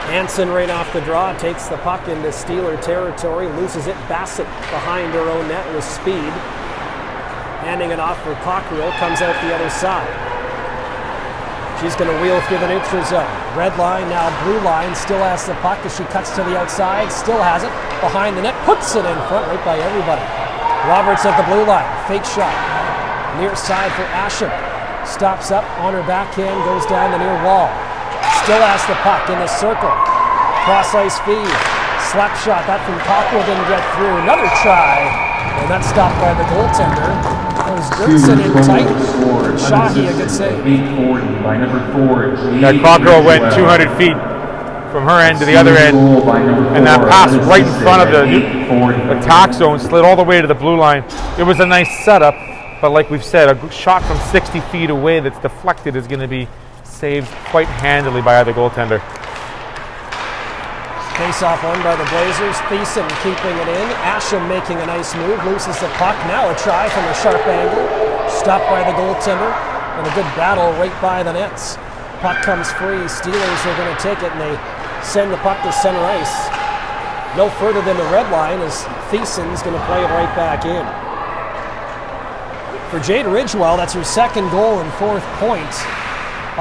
Hansen right off the draw takes the puck into Steeler territory, loses it. Bassett behind her own net with speed. Handing it off for Cockrell, comes out the other side. She's going to wheel through the neutral zone. Red line, now blue line, still has the puck as she cuts to the outside, still has it. Behind the net, puts it in front right by everybody. Roberts at the blue line, fake shot. Near side for Asham. Stops up on her backhand, goes down the near wall. Still has the puck in the circle. Cross ice feed. Slap shot, that from Cockrell didn't get through. Another try, and that's stopped by the goaltender. That was Dirksen in tight. Shahi, a good save. 840 by number 4. That Cockrell went 200 feet from her end to the other end, and that pass right in front of the attack zone slid all the way to the blue line. It was a nice setup, but like we've said, a shot from 60 feet away that's deflected is going to be saved quite handily by either goaltender. Face-off won by the Blazers. Thiessen keeping it in. Asham making a nice move. Loses the puck. Now a try from a sharp angle. Stopped by the goaltender. And a good battle right by the nets. Puck comes free. Steelers are going to take it, and they send the puck to center ice. No further than the red line as Thiessen's going to play it right back in. For Jade Ridgewell, that's her second goal and 4th point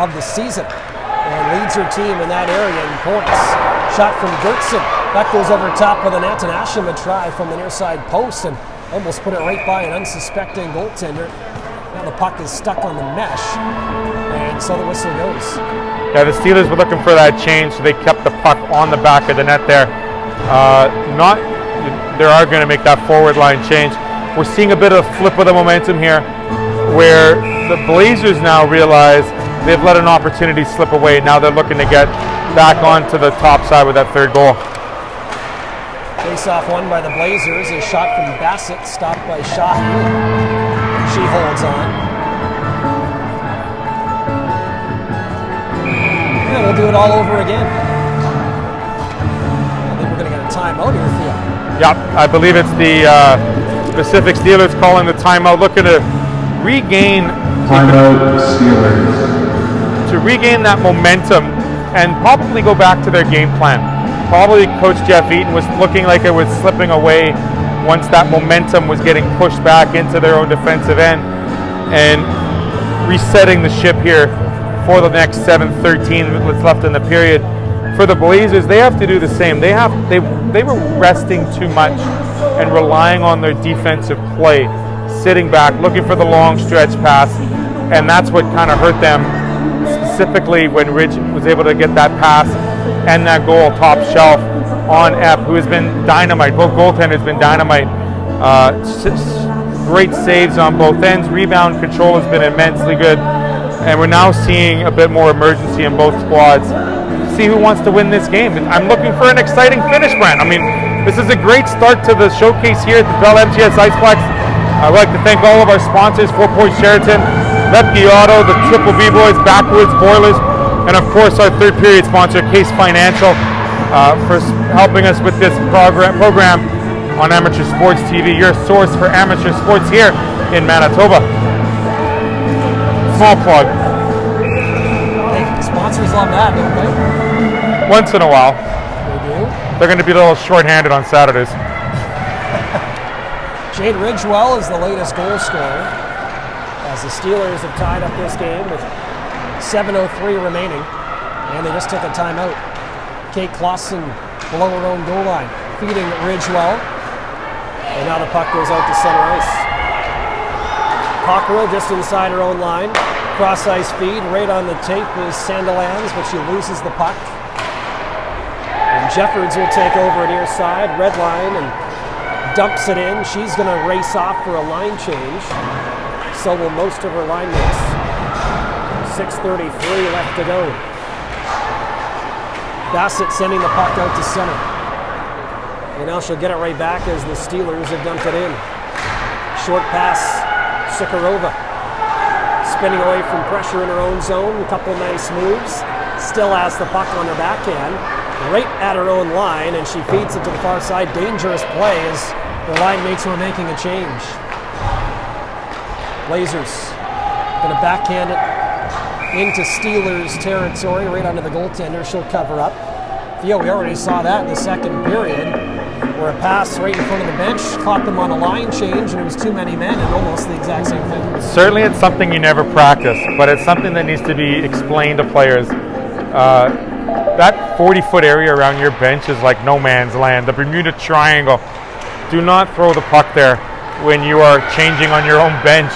of the season. And leads her team in that area in points. Shot from Dirksen. That goes over top of the net, and Asham a try from the near side post and almost put it right by an unsuspecting goaltender. Now the puck is stuck on the mesh, and so the whistle goes. Yeah, the Steelers were looking for that change, so they kept the puck on the back of the net there. They are going to make that forward line change. We're seeing a bit of a flip of the momentum here, where the Blazers now realize they've let an opportunity slip away. Now they're looking to get back onto the top side with that third goal. Face-off won by the Blazers. A shot from Bassett, stopped by Shahi. She holds on. Yeah, we'll do it all over again. I think we're going to get a timeout here, Theo. Yep, I believe it's the Pacific Steelers calling the timeout, looking to regain Timeout, Steelers. To regain that momentum and probably go back to their game plan. Probably Coach Jeff Eaton was looking like it was slipping away once that momentum was getting pushed back into their own defensive end, and resetting the ship here for the next 7:13 that's left in the period. For the Blazers, they have to do the same. They were resting too much and relying on their defensive play, sitting back, looking for the long stretch pass, and that's what kind of hurt them, specifically when Ridge was able to get that pass and that goal top shelf on Epp, who has been dynamite. Both goaltenders have been dynamite. Great saves on both ends. Rebound control has been immensely good, and we're now seeing a bit more emergency in both squads. See who wants to win this game. I'm looking for an exciting finish, Brent. I mean, this is a great start to the showcase here at the Bell MTS Iceplex. I'd like to thank all of our sponsors, 4 Point Sheraton, Lepke Auto, the Triple B Boys, Backwoods Boilers, and of course our third period sponsor, Case Financial, for helping us with this program. on Amateur Sports TV, your source for amateur sports here in Manitoba. Small plug. Hey, sponsors love that, don't they? Once in a while. They do. They're going to be a little short-handed on Saturdays. Jade Ridgewell is the latest goal scorer, as the Steelers have tied up this game with 7:03 remaining, and they just took a timeout. Kate Clausen below her own goal line, feeding Ridgewell, and now the puck goes out to center ice. Cockrell just inside her own line, cross ice feed, right on the tape is Sandilands, but she loses the puck. And Jeffords will take over at near side, red line, and dumps it in. She's going to race off for a line change. So will most of her line mates. 6:33 left to go. Bassett sending the puck out to center. And now she'll get it right back as the Steelers have dumped it in. Short pass, Sikharova. Spinning away from pressure in her own zone. A couple nice moves. Still has the puck on her backhand. Right at her own line, and she feeds it to the far side. Dangerous play as her line mates were making a change. Blazers going to backhand it into Steelers territory, right under the goaltender. She'll cover up. Theo, we already saw that in the second period, where a pass right in front of the bench caught them on a line change, and it was too many men, and almost the exact same thing. Certainly it's something you never practice, but it's something that needs to be explained to players. That 40-foot area around your bench is like no man's land. The Bermuda Triangle. Do not throw the puck there when you are changing on your own bench.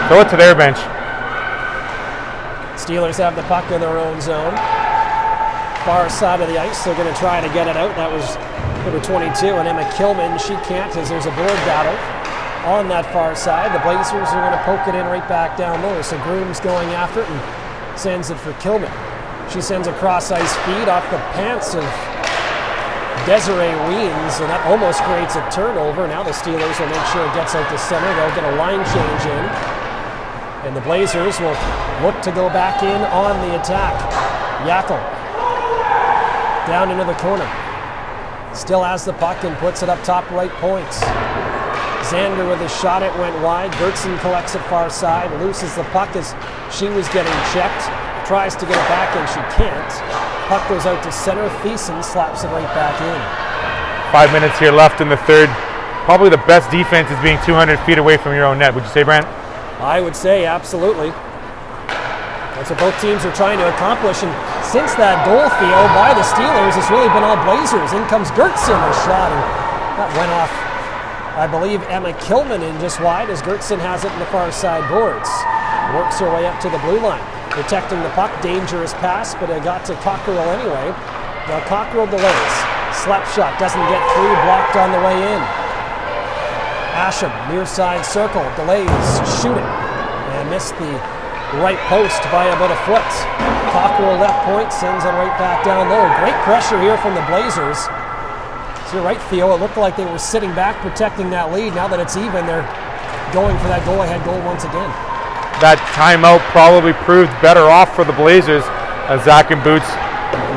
Throw it to their bench. Steelers have the puck in their own zone. Far side of the ice, they're going to try to get it out. That was number 22, and Emma Kilman, she can't as there's a board battle on that far side. The Blazers are going to poke it in right back down low. So Groom's going after it and sends it for Kilman. She sends a cross-ice feed off the pants of Desiree Weems, and that almost creates a turnover. Now the Steelers will make sure it gets out to center. They'll get a line change in. And the Blazers will look to go back in on the attack. Yackel down into the corner. Still has the puck and puts it up top right points. Xander with a shot, it went wide. Gertson collects it far side, loses the puck as she was getting checked. Tries to get it back and she can't. Puck goes out to center. Thiessen slaps it right back in. 5 minutes here left in the third. Probably the best defense is being 200 feet away from your own net. Would you say, Brant? I would say absolutely. That's what both teams are trying to accomplish. And since that goal, Theo, by the Steelers, it's really been all Blazers. In comes Gertson, a shot, and that went off, I believe, Emma Kilman in just wide as Gertson has it in the far side boards. Works her way up to the blue line. Protecting the puck, dangerous pass, but it got to Cockrell anyway. Now Cockrell delays. Slap shot doesn't get through, blocked on the way in. Asham, near side circle, delays, shooting, and missed the right post by about a foot. Cockrell left point, sends it right back down low. Great pressure here from the Blazers. So you're right, Theo, it looked like they were sitting back protecting that lead. Now that it's even, they're going for that go-ahead goal once again. That timeout probably proved better off for the Blazers as Zach and Boots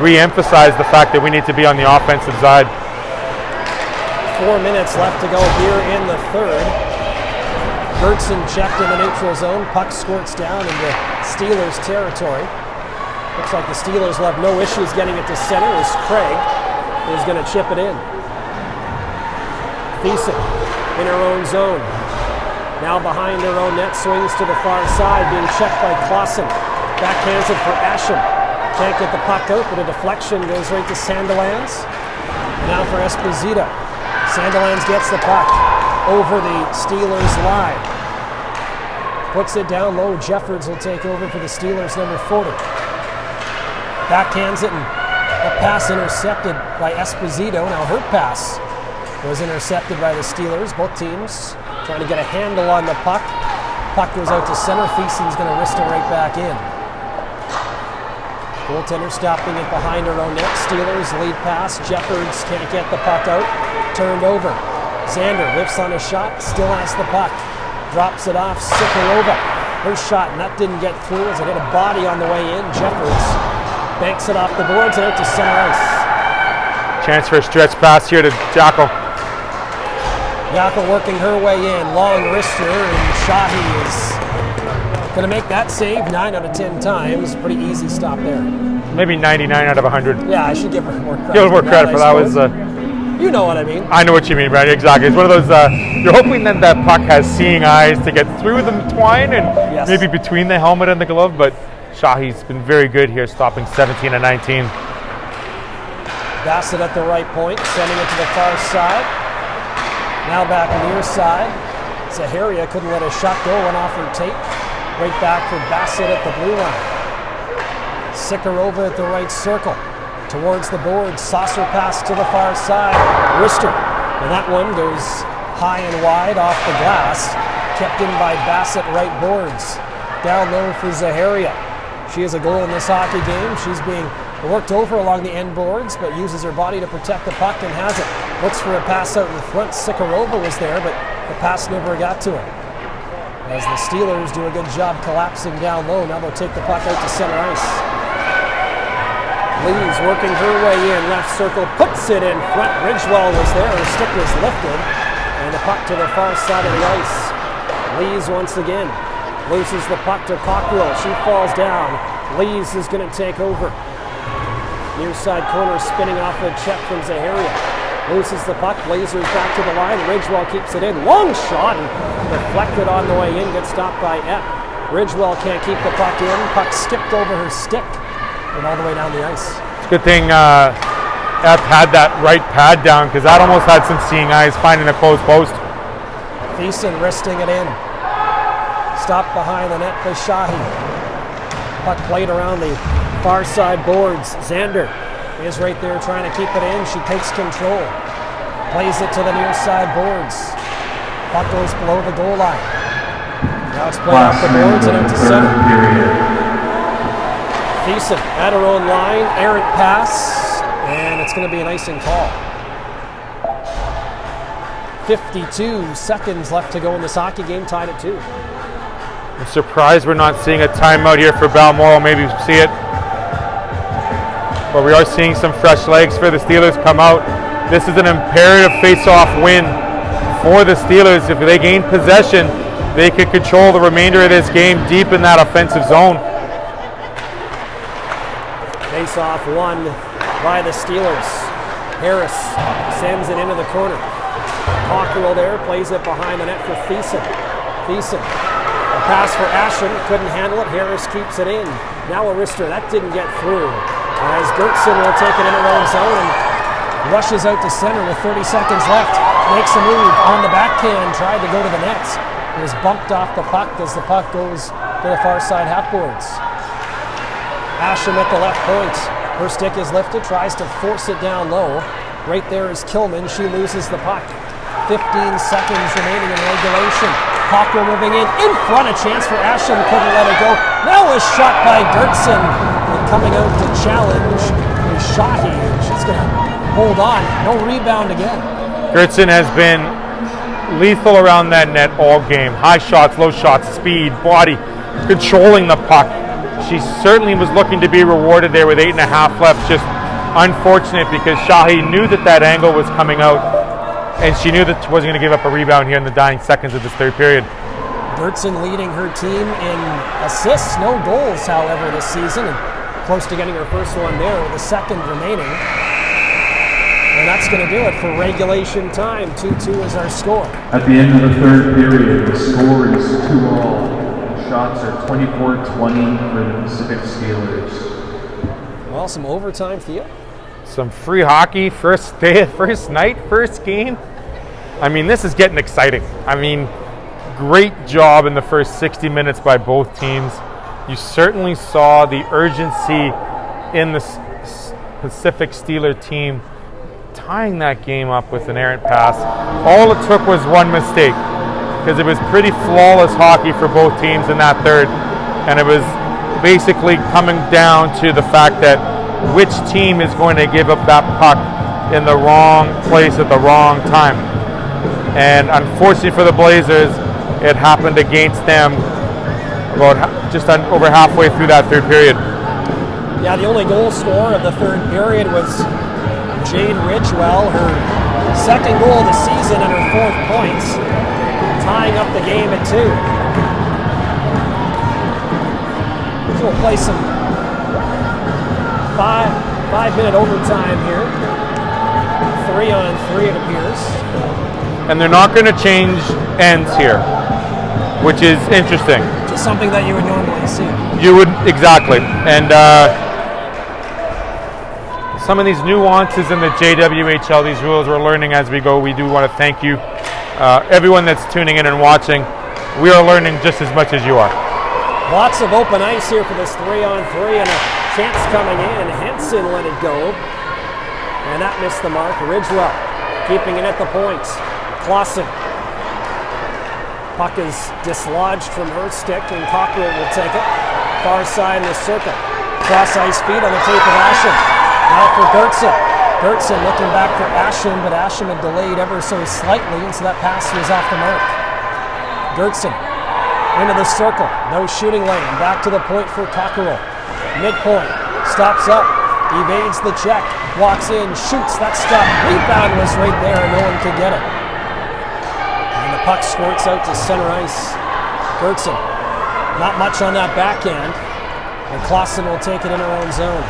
re-emphasized the fact that we need to be on the offensive side. 4 minutes left to go here in the third. Gertson checked in the neutral zone. Puck squirts down into Steelers territory. Looks like the Steelers will have no issues getting it to center as Craig is going to chip it in. Thiessen in her own zone. Now behind her own net, swings to the far side, being checked by Clausen. Backhands it for Asham. Can't get the puck out, but a deflection goes right to Sandilands. Now for Esposito. Sandilands gets the puck over the Steelers line. Puts it down low. Jeffords will take over for the Steelers, number 40. Backhands it, and a pass intercepted by Esposito. Now her pass was intercepted by the Steelers. Both teams trying to get a handle on the puck. Puck goes out to center. Thiessen's going to wrist it right back in. Goaltender stopping it behind her own net. Steelers lead pass. Jeffords can't get the puck out. Turned over. Xander whips on a shot. Still has the puck. Drops it off. Sikharova. Her shot, and that didn't get through as it hit a body on the way in. Jeffords banks it off the boards and out to center ice. Chance for a stretch pass here to Jacko. Yako working her way in. Long wrister, and Shahi is going to make that save 9 out of 10 times. Pretty easy stop there. Maybe 99 out of 100. Yeah, I should give her more credit. Give her more credit for that. Was you know what I mean. I know what you mean, Brad. Exactly. It's one of those, you're hoping that that puck has seeing eyes to get through the twine and maybe between the helmet and the glove, but Shahi's been very good here, stopping 17 and 19. Bassett at the right point, sending it to the far side. Now back near side. Zaharia couldn't let a shot go, went off her tape. Right back for Bassett at the blue line. Sikharova at the right circle. Towards the board, saucer pass to the far side. Wrister, and that one goes high and wide off the glass. Kept in by Bassett, right boards. Down low for Zaharia. She has a goal in this hockey game. She's being worked over along the end boards, but uses her body to protect the puck and has it. Looks for a pass out in front. Sikharova was there, but the pass never got to her. As the Steelers do a good job collapsing down low, now they'll take the puck out to center ice. Lee's working her way in, left circle, puts it in front. Ridgewell was there, her stick was lifted, and the puck to the far side of the ice. Lee's once again loses the puck to Cockrell. She falls down. Lee's is going to take over. Near side corner spinning off a check from Zaharia. Loses the puck, Blazers back to the line. Ridgewell keeps it in. Long shot and deflected on the way in, gets stopped by Epp. Ridgewell can't keep the puck in. Puck skipped over her stick and all the way down the ice. It's a good thing Epp had that right pad down, because that almost had some seeing eyes finding a closed post. Thiessen wristing it in. Stopped behind the net by Shahi. Puck played around the far side boards. Xander is right there trying to keep it in. She takes control. Plays it to the near side boards. Puck goes below the goal line. Now it's played off the boards and into center. Thiessen at her own line. Errant pass. And it's going to be an icing call. 52 seconds left to go in this hockey game, tied at 2. I'm surprised we're not seeing a timeout here for Balmoral. Maybe we see it. But we are seeing some fresh legs for the Steelers come out. This is an imperative face-off win for the Steelers. If they gain possession, they could control the remainder of this game deep in that offensive zone. Face-off won by the Steelers. Harris sends it into the corner. Cockrell there, plays it behind the net for Thiessen. Thiessen. A pass for Ashton, couldn't handle it. Harris keeps it in. Now a wrister, that didn't get through. As Gertson will take it in her own zone and rushes out to center with 30 seconds left. Makes a move on the backhand, tried to go to the nets. It was bumped off the puck as the puck goes to the far side half boards. Ashton at the left point. Her stick is lifted, tries to force it down low. Right there is Kilman. She loses the puck. 15 seconds remaining in regulation. Cockrell moving in front, a chance for Ashton, couldn't let it go. Now a shot by Gertson, and coming out to challenge is Shahi, and she's going to hold on. No rebound again. Gertson has been lethal around that net all game. High shots, low shots, speed, body, controlling the puck. She certainly was looking to be rewarded there with 8.5 left. Just unfortunate because Shahi knew that that angle was coming out, and she knew that she wasn't going to give up a rebound here in the dying seconds of this third period. Gertson leading her team in assists, no goals, however, this season, and close to getting her first one there with a second remaining. And that's going to do it for regulation time. 2-2 is our score. At the end of the third period, the score is 2-all. Shots are 24-20 for the Pacific Steelers. Well, some overtime, Theo. Some free hockey, first day, first night, first game. I mean, this is getting exciting. I mean, great job in the first 60 minutes by both teams. You certainly saw the urgency in the Pacific Steeler team tying that game up with an errant pass. All it took was one mistake, because it was pretty flawless hockey for both teams in that third. And it was basically coming down to the fact that which team is going to give up that puck in the wrong place at the wrong time. And unfortunately for the Blazers, it happened against them about just over halfway through that third period. Yeah, the only goal scorer of the third period was Jade Ridgewell, her second goal of the season and her 4th points, tying up the game at 2. So we'll play some 5-minute overtime here. 3-on-3 it appears. And they're not going to change ends here, which is interesting. Just something that you would normally see. You would, exactly. And some of these nuances in the JWHL, these rules we're learning as we go. We do want to thank you, everyone that's tuning in and watching. We are learning just as much as you are. Lots of open ice here for this 3-on-3 and a chance coming in. Henson let it go. And that missed the mark. Ridgewell keeping it at the points. Clausen. Puck is dislodged from her stick and Cockrell will take it. Far side in the circle. Cross ice feed on the tape of Asham. Now for Gertson. Gertson looking back for Asham, but Asham had delayed ever so slightly, and so that pass was off the mark. Gertson into the circle. No shooting lane. Back to the point for Cockrell. Midpoint. Stops up. Evades the check. Walks in. Shoots. That stop. Rebound was right there, and no one could get it. And the puck squirts out to center ice. Gertson. Not much on that backhand. And Clausen will take it in her own zone.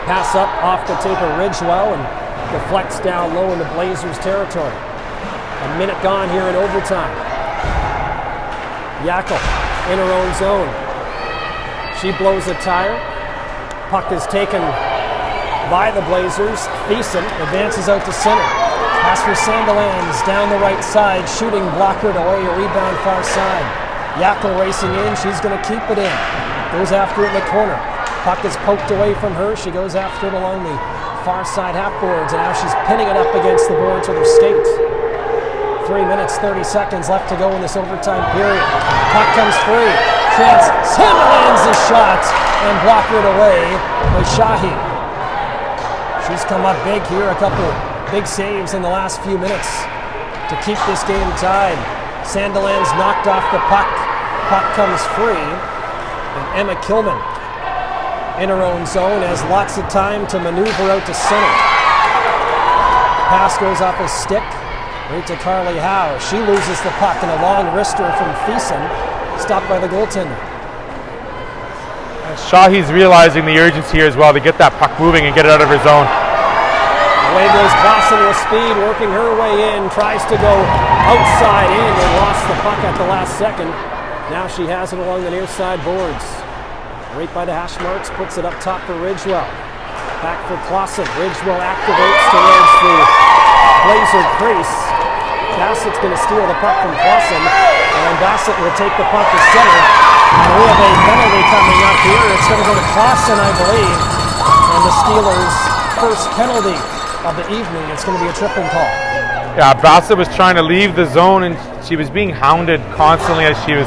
Pass up off the tape of Ridgewell and deflects down low into Blazers territory. A minute gone here in overtime. Yackel in her own zone. She blows a tire. Puck is taken by the Blazers. Thiessen advances out to center. Pass for Sandilands down the right side. Shooting blockered away. A rebound far side. Yackel racing in. She's going to keep it in. Goes after it in the corner. Puck is poked away from her. She goes after it along the far side half boards, and now she's pinning it up against the boards with her skate. 3 minutes, 30 seconds left to go in this overtime period. Puck comes free. Chance. Sandilands the shot and blockered away by Shahi. She's come up big here. A couple big saves in the last few minutes to keep this game tied. Sandilands knocked off the puck. Puck comes free. And Emma Kilman in her own zone has lots of time to maneuver out to center. Pass goes off a stick right to Carly Howe. She loses the puck and a long wrister from Thiessen, stopped by the goaltender. Shahi's realizing the urgency here as well to get that puck moving and get it out of her zone. Away goes Clausen with speed, working her way in, tries to go outside in and lost the puck at the last second. Now she has it along the near side boards. Right by the hash marks, puts it up top for Ridgewell. Back for Clausen. Ridgewell activates towards the Blazer crease. Bassett's going to steal the puck from Clausen, and Bassett will take the puck to center. And we have a penalty coming up here. It's going to go to Clausen, I believe. And the Steelers' first penalty of the evening. It's going to be a tripping call. Yeah, Bassett was trying to leave the zone, and she was being hounded constantly as she was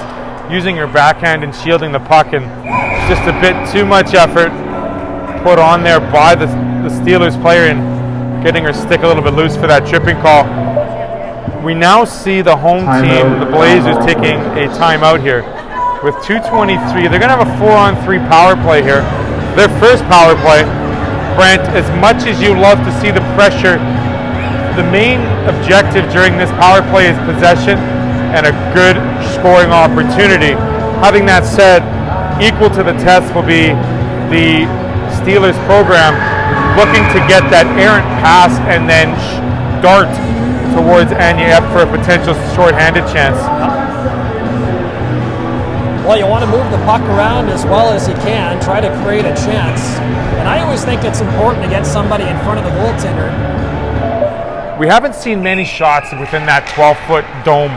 using her backhand and shielding the puck, and just a bit too much effort put on there by the Steelers player and getting her stick a little bit loose for that tripping call. We now see the home team, the Blazers, taking a timeout here with 2:23. They're going to have a 4-on-3 power play here. Their first power play. Brent, as much as you love to see the pressure, the main objective during this power play is possession and a good scoring opportunity. Having that said, equal to the test will be the Steelers program looking to get that errant pass and then dart towards Anya for a potential short-handed chance. Well, you want to move the puck around as well as you can, try to create a chance. And I always think it's important to get somebody in front of the goaltender. We haven't seen many shots within that 12-foot dome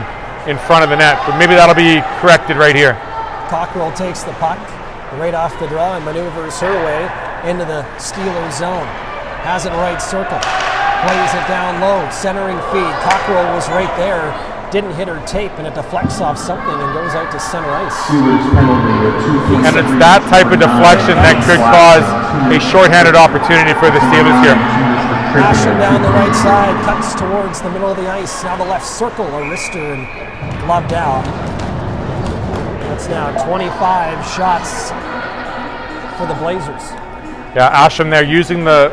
in front of the net, but maybe that'll be corrected right here. Cockrell takes the puck right off the draw and maneuvers her way into the Steelers zone. Has it right circle. Plays it down low. Centering feed. Cockrell was right there. Didn't hit her tape, and it deflects off something and goes out to center ice. And it's that type of deflection that could cause a shorthanded opportunity for the Steelers here. Asham down the right side, cuts towards the middle of the ice. Now the left circle, a wrister and gloved out. That's now 25 shots for the Blazers. Yeah, Asham there using the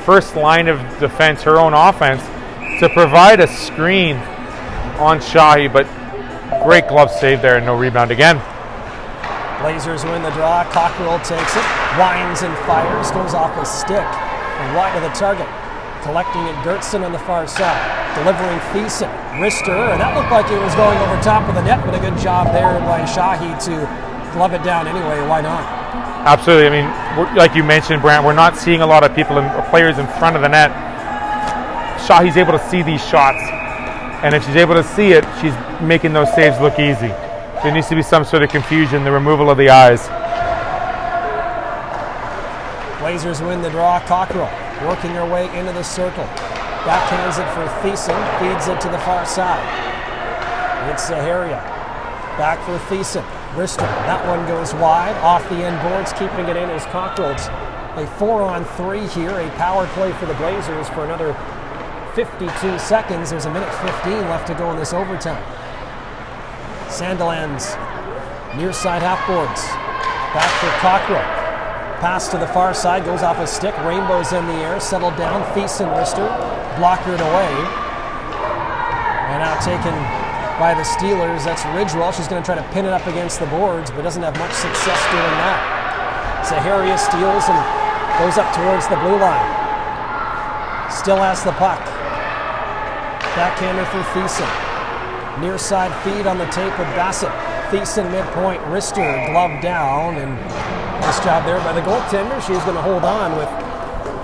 first line of defense, her own offense, to provide a screen on Shahi, but great glove save there and no rebound again. Blazers win the draw. Cockrell takes it, winds and fires, goes off a stick and wide of the target. Collecting it, Gertson on the far side, delivering Thiessen, wrister, and that looked like it was going over top of the net, but a good job there by Shahi to glove it down anyway. Why not? Absolutely. I mean, like you mentioned, Brant, we're not seeing a lot of players in front of the net. Shahi's able to see these shots, and if she's able to see it, she's making those saves look easy. There needs to be some sort of confusion, the removal of the eyes. Blazers win the draw. Cockrell working her way into the circle. Backhands it for Thiessen, feeds it to the far side. It's Zaharia. Back for Thiessen. Wrister, that one goes wide. Off the end boards, keeping it in is Cockrell. It's a 4-on-3 here, a power play for the Blazers for another 52 seconds. There's a minute 15 left to go in this overtime. Sandilands, near side half boards. Back for Cockrell. Pass to the far side, goes off a stick. Rainbow's in the air, settled down. Thiessen, wrister, blockered away. And now taken by the Steelers. That's Ridgewell. She's going to try to pin it up against the boards, but doesn't have much success doing that. Zaharia steals and goes up towards the blue line. Still has the puck. Backhander for Thiessen. Near side feed on the tape with Bassett. Thiessen midpoint, wrister, glove down, and nice job there by the goaltender. She's going to hold on with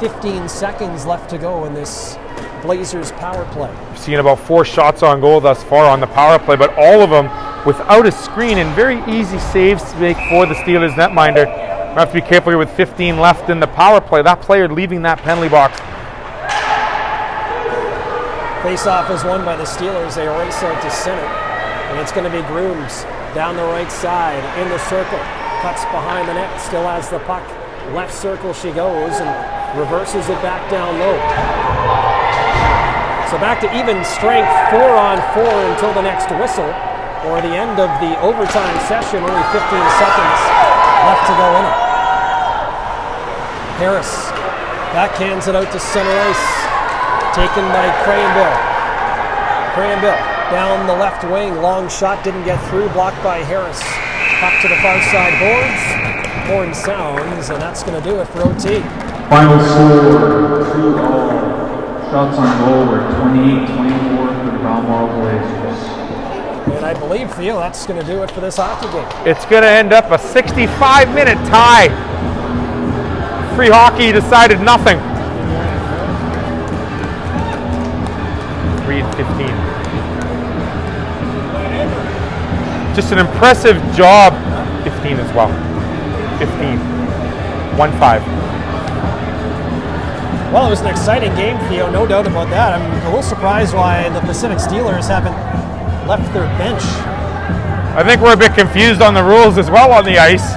15 seconds left to go in this Blazers power play. We've seen about 4 shots on goal thus far on the power play, but all of them without a screen and very easy saves to make for the Steelers netminder. We have to be careful here with 15 left in the power play. That player leaving that penalty box. Face-off is won by the Steelers. They race out to center, and it's going to be Grooms down the right side in the circle. Cuts behind the net, still has the puck. Left circle she goes and reverses it back down low. So back to even strength, 4-on-4 until the next whistle, or the end of the overtime session. Only 15 seconds left to go in it. Harris backhands it out to center ice. Taken by Cranbill. Cranbill down the left wing. Long shot, didn't get through. Blocked by Harris. Puck to the far side boards. Horn sounds, and that's going to do it for OT. Final score, 2-all. Shots on goal were 28-24 for the Balmoral Blazers. And I believe, Theo, that's going to do it for this hockey game. It's going to end up a 65-minute tie. Free hockey decided nothing. 3-15. Just an impressive job. 15 as well. 15. 1-5. Well, it was an exciting game, Theo, no doubt about that. I'm a little surprised why the Pacific Steelers haven't left their bench. I think we're a bit confused on the rules as well on the ice.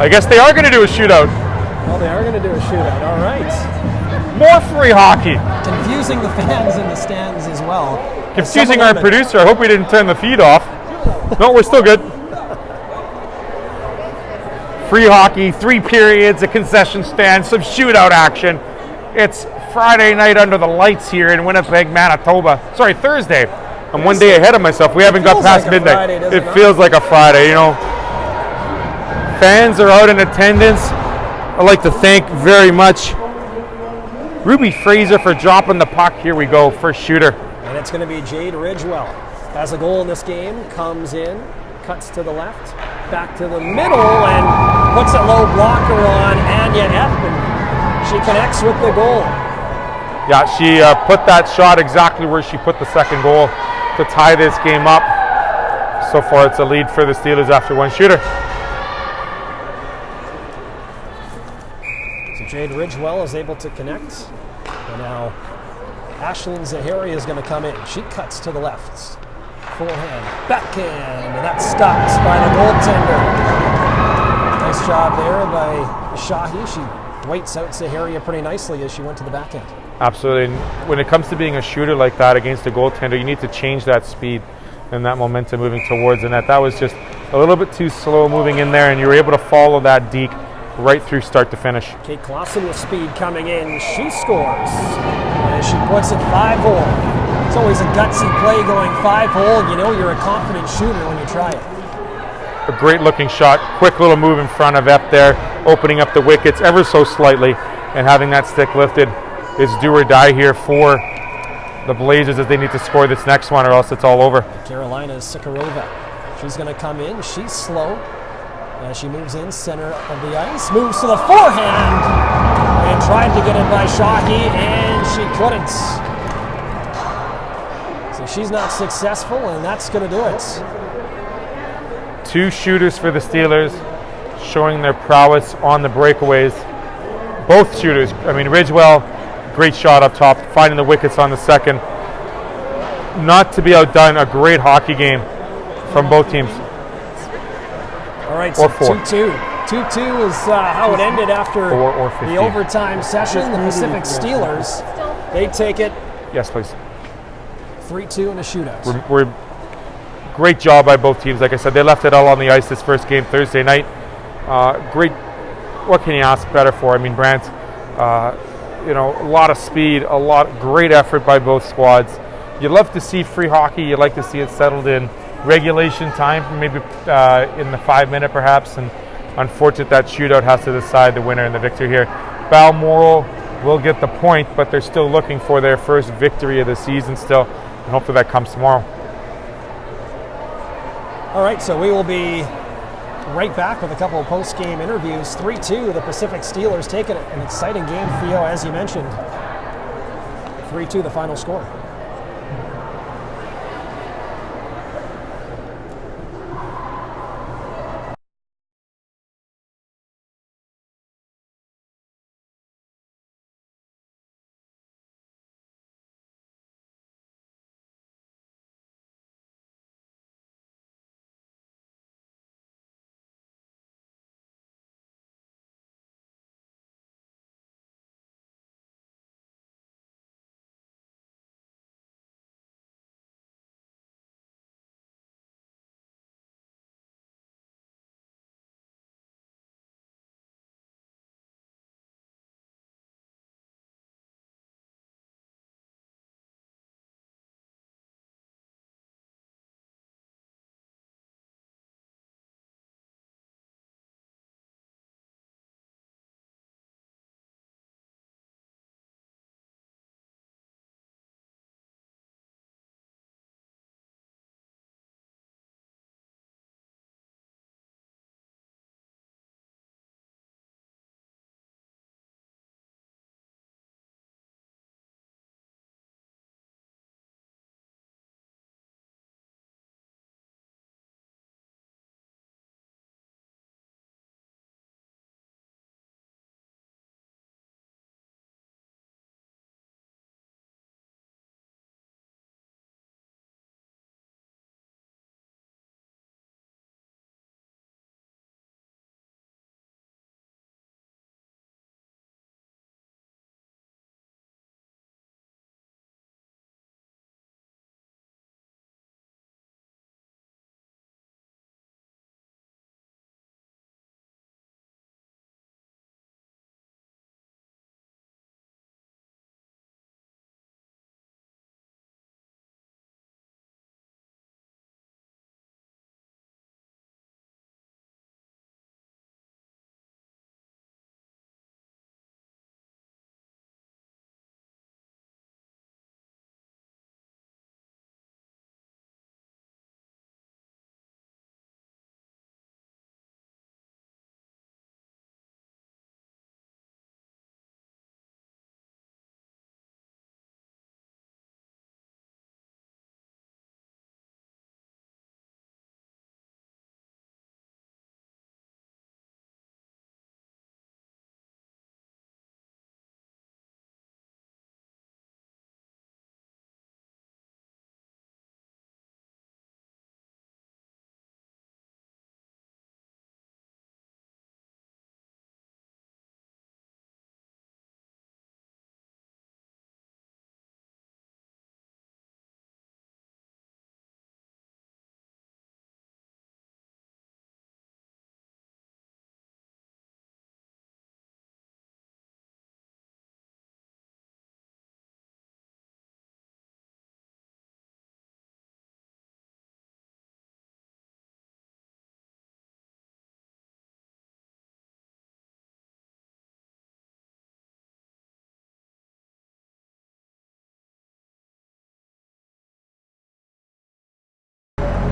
I guess they are going to do a shootout. Well, they are going to do a shootout, all right. More free hockey. Confusing the fans in the stands as well. Confusing our producer. I hope we didn't turn the feed off. No, we're still good. Free hockey, 3 periods, a concession stand, some shootout action. It's Friday night under the lights here in Winnipeg, Manitoba. Sorry, Thursday. I'm one day ahead of myself. We haven't got past midnight. Friday, it feels like a Friday, you know. Fans are out in attendance. I'd like to thank very much Ruby Fraser for dropping the puck. Here we go, first shooter. And it's going to be Jade Ridgewell. Has a goal in this game, comes in, cuts to the left, back to the middle, and puts a low blocker on Anya Epp, and she connects with the goal. Yeah, she put that shot exactly where she put the second goal to tie this game up. So far, it's a lead for the Steelers after one shooter. So Jade Ridgewell is able to connect, and now Ashlyn Zaharia is going to come in. She cuts to the left. Forehand, backhand, and that's stopped by the goaltender. Nice job there by Shahi. She waits out Zaharia pretty nicely as she went to the backhand. Absolutely. And when it comes to being a shooter like that against a goaltender, you need to change that speed and that momentum moving towards the net. That was just a little bit too slow moving in there, and you were able to follow that deke right through start to finish. Kate Clausen with speed coming in. She scores. as she puts it 5-hole. It's always a gutsy play going 5-hole. You know you're a confident shooter when you try it. A great looking shot, quick little move in front of Epp there, opening up the wickets ever so slightly, and having that stick lifted is do or die here for the Blazers as they need to score this next one or else it's all over. Carolina's Sikharova. She's going to come in. She's slow. As she moves in, center of the ice, moves to the forehand, and tried to get it by Shahi, and she couldn't. So she's not successful, and that's going to do it. Two shooters for the Steelers showing their prowess on the breakaways. Both shooters, I mean, Ridgewell, great shot up top, finding the wickets on the second. Not to be outdone, a great hockey game from both teams. All right, so 2-2. 2-2 is how it ended after the overtime session. The Pacific Steelers, they take it. Yes, please. 3-2 in a shootout. We're great job by both teams. Like I said, they left it all on the ice this first game Thursday night. Great. What can you ask better for? I mean, Brant, you know, a lot of speed, great effort by both squads. You love to see free hockey. You like to see it settled in regulation time, maybe in the 5-minute perhaps. And unfortunate that shootout has to decide the winner and the victor here. Balmoral will get the point, but they're still looking for their first victory of the season still. And hopefully that comes tomorrow. All right, so we will be right back with a couple of post-game interviews. 3-2, the Pacific Steelers take it. An exciting game, Theo, as you mentioned. 3-2, the final score.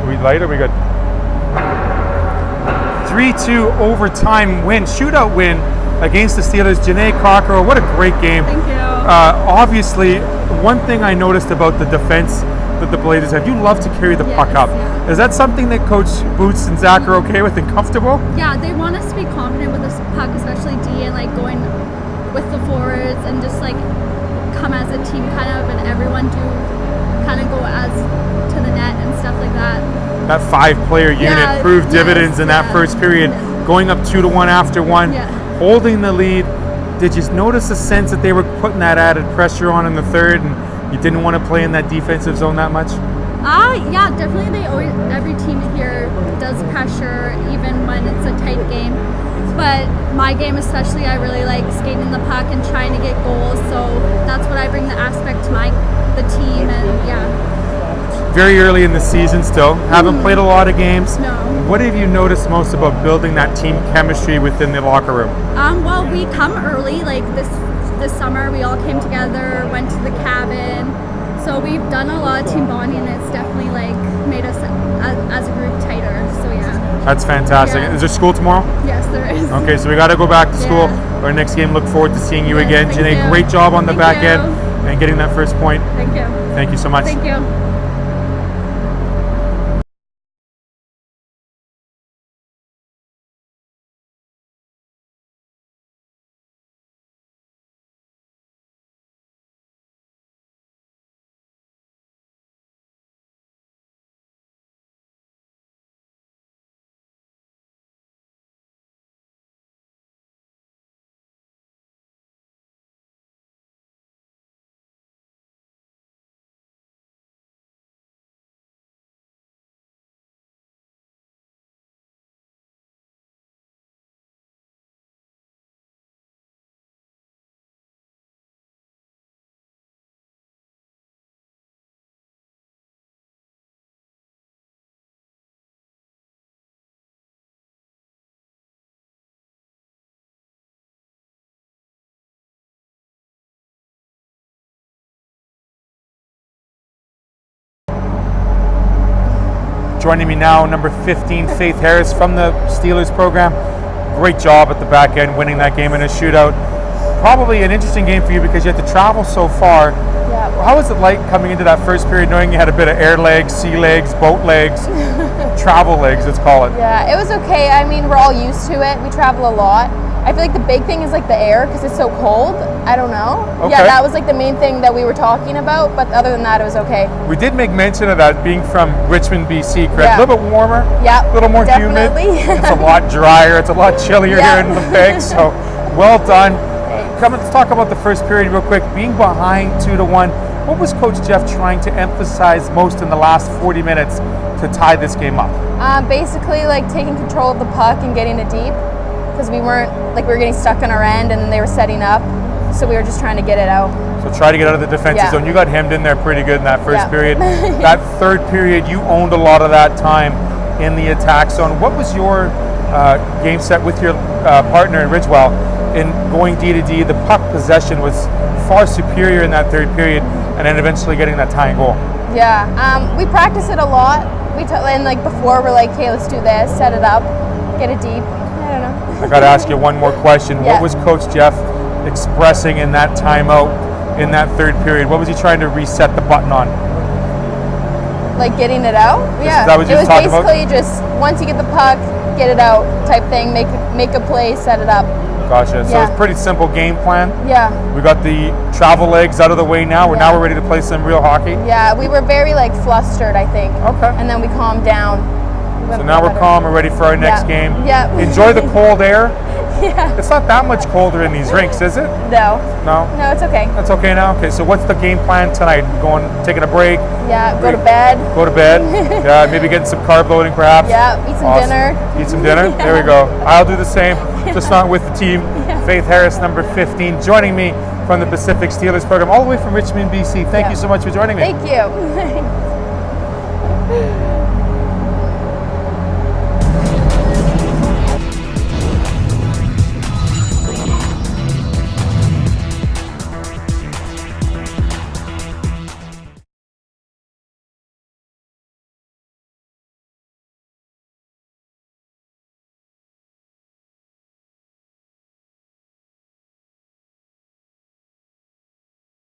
Are we light? Are we good? 3-2 overtime win, shootout win against the Steelers. Janae Cockrell, what a great game. Thank you. Obviously, one thing I noticed about the defense that the Blazers have, you love to carry the puck up. Yeah. Is that something that Coach Boots and Zach are okay with and comfortable? Yeah, they want us to be confident with this puck, especially D, and like going with the forwards and just like come as a team kind of, and everyone do kind of go as to the net and stuff like that. That 5-player unit proved dividends in that first period, going up 2-1 after one, holding the lead. Did you notice a sense that they were putting that added pressure on in the third, and you didn't want to play in that defensive zone that much? Yeah, definitely. Every team here does pressure, even when it's a tight game. But my game especially, I really like skating the puck and trying to get goals. So that's what I bring the aspect to the team, and Very early in the season still. Haven't played a lot of games. No. What have you noticed most about building that team chemistry within the locker room? Well, we come early. Like this summer, we all came together, went to the cabin. So we've done a lot of team bonding, and it's definitely like made us as a group tighter. So That's fantastic. Yeah. Is there school tomorrow? Yes, there is. Okay, so we got to go back to school. Our next game, look forward to seeing you again. Thank Janae, you. great job on the Thank back you. end and getting that first point. Thank you. Thank you so much. Thank you. Joining me now, number 15, Faith Harris from the Steelers program. Great job at the back end, winning that game in a shootout. Probably an interesting game for you because you had to travel so far. Yeah. How was it like coming into that first period knowing you had a bit of air legs, sea legs, boat legs, travel legs, let's call it? Yeah, it was okay. I mean, we're all used to it. We travel a lot. I feel like the big thing is like the air because it's so cold. I don't know. Okay. Yeah, that was like the main thing that we were talking about. But other than that, it was okay. We did make mention of that being from Richmond, BC, correct? Yeah. A little bit warmer, Yeah, a little more definitely. humid. It's a lot drier. It's a lot chillier Yeah. here in the Peg. So well done. Let's talk about the first period real quick. Being behind 2-1, what was Coach Jeff trying to emphasize most in the last 40 minutes to tie this game up? Basically, like taking control of the puck and getting it deep because we were getting stuck on our end and they were setting up. So we were just trying to get it out. So try to get out of the defensive zone. You got hemmed in there pretty good in that first period. That third period, you owned a lot of that time in the attack zone. What was your game set with your partner in Ridgewell in going D to D? The puck possession was far superior in that third period, and then eventually getting that tying goal. Yeah, we practice it a lot. And like before, we're like, okay, let's do this, set it up, get it deep. I don't know. I got to ask you one more question. Yeah. What was Coach Jeff expressing in that timeout in that third period? What was he trying to reset the button on? Like getting it out? Yeah. that what you it was talking about? basically just once you get the puck, get it out type thing. Make a play, set it up. Gotcha. So Yeah. it's a pretty simple game plan. Yeah. We got the travel legs out of the way now. Now we're ready to play some real hockey. Yeah. We were very like flustered, I think. Okay. And then we calmed down. So now we're calm. We're ready for our next game. Yeah. Enjoy the cold air. Yeah. It's not that much colder in these rinks, is it? No. No. No, it's okay. That's okay now. Okay. So what's the game plan tonight? Taking a break. Yeah. Go to bed. Go to bed. Yeah. Maybe getting some carb loading, perhaps. Yeah. Eat some dinner. Eat some dinner. Yeah. There we go. I'll do the same. Just not with the team. Faith Harris, number 15, joining me from the Pacific Steelers program, all the way from Richmond, BC. Thank you so much for joining me. Thank you.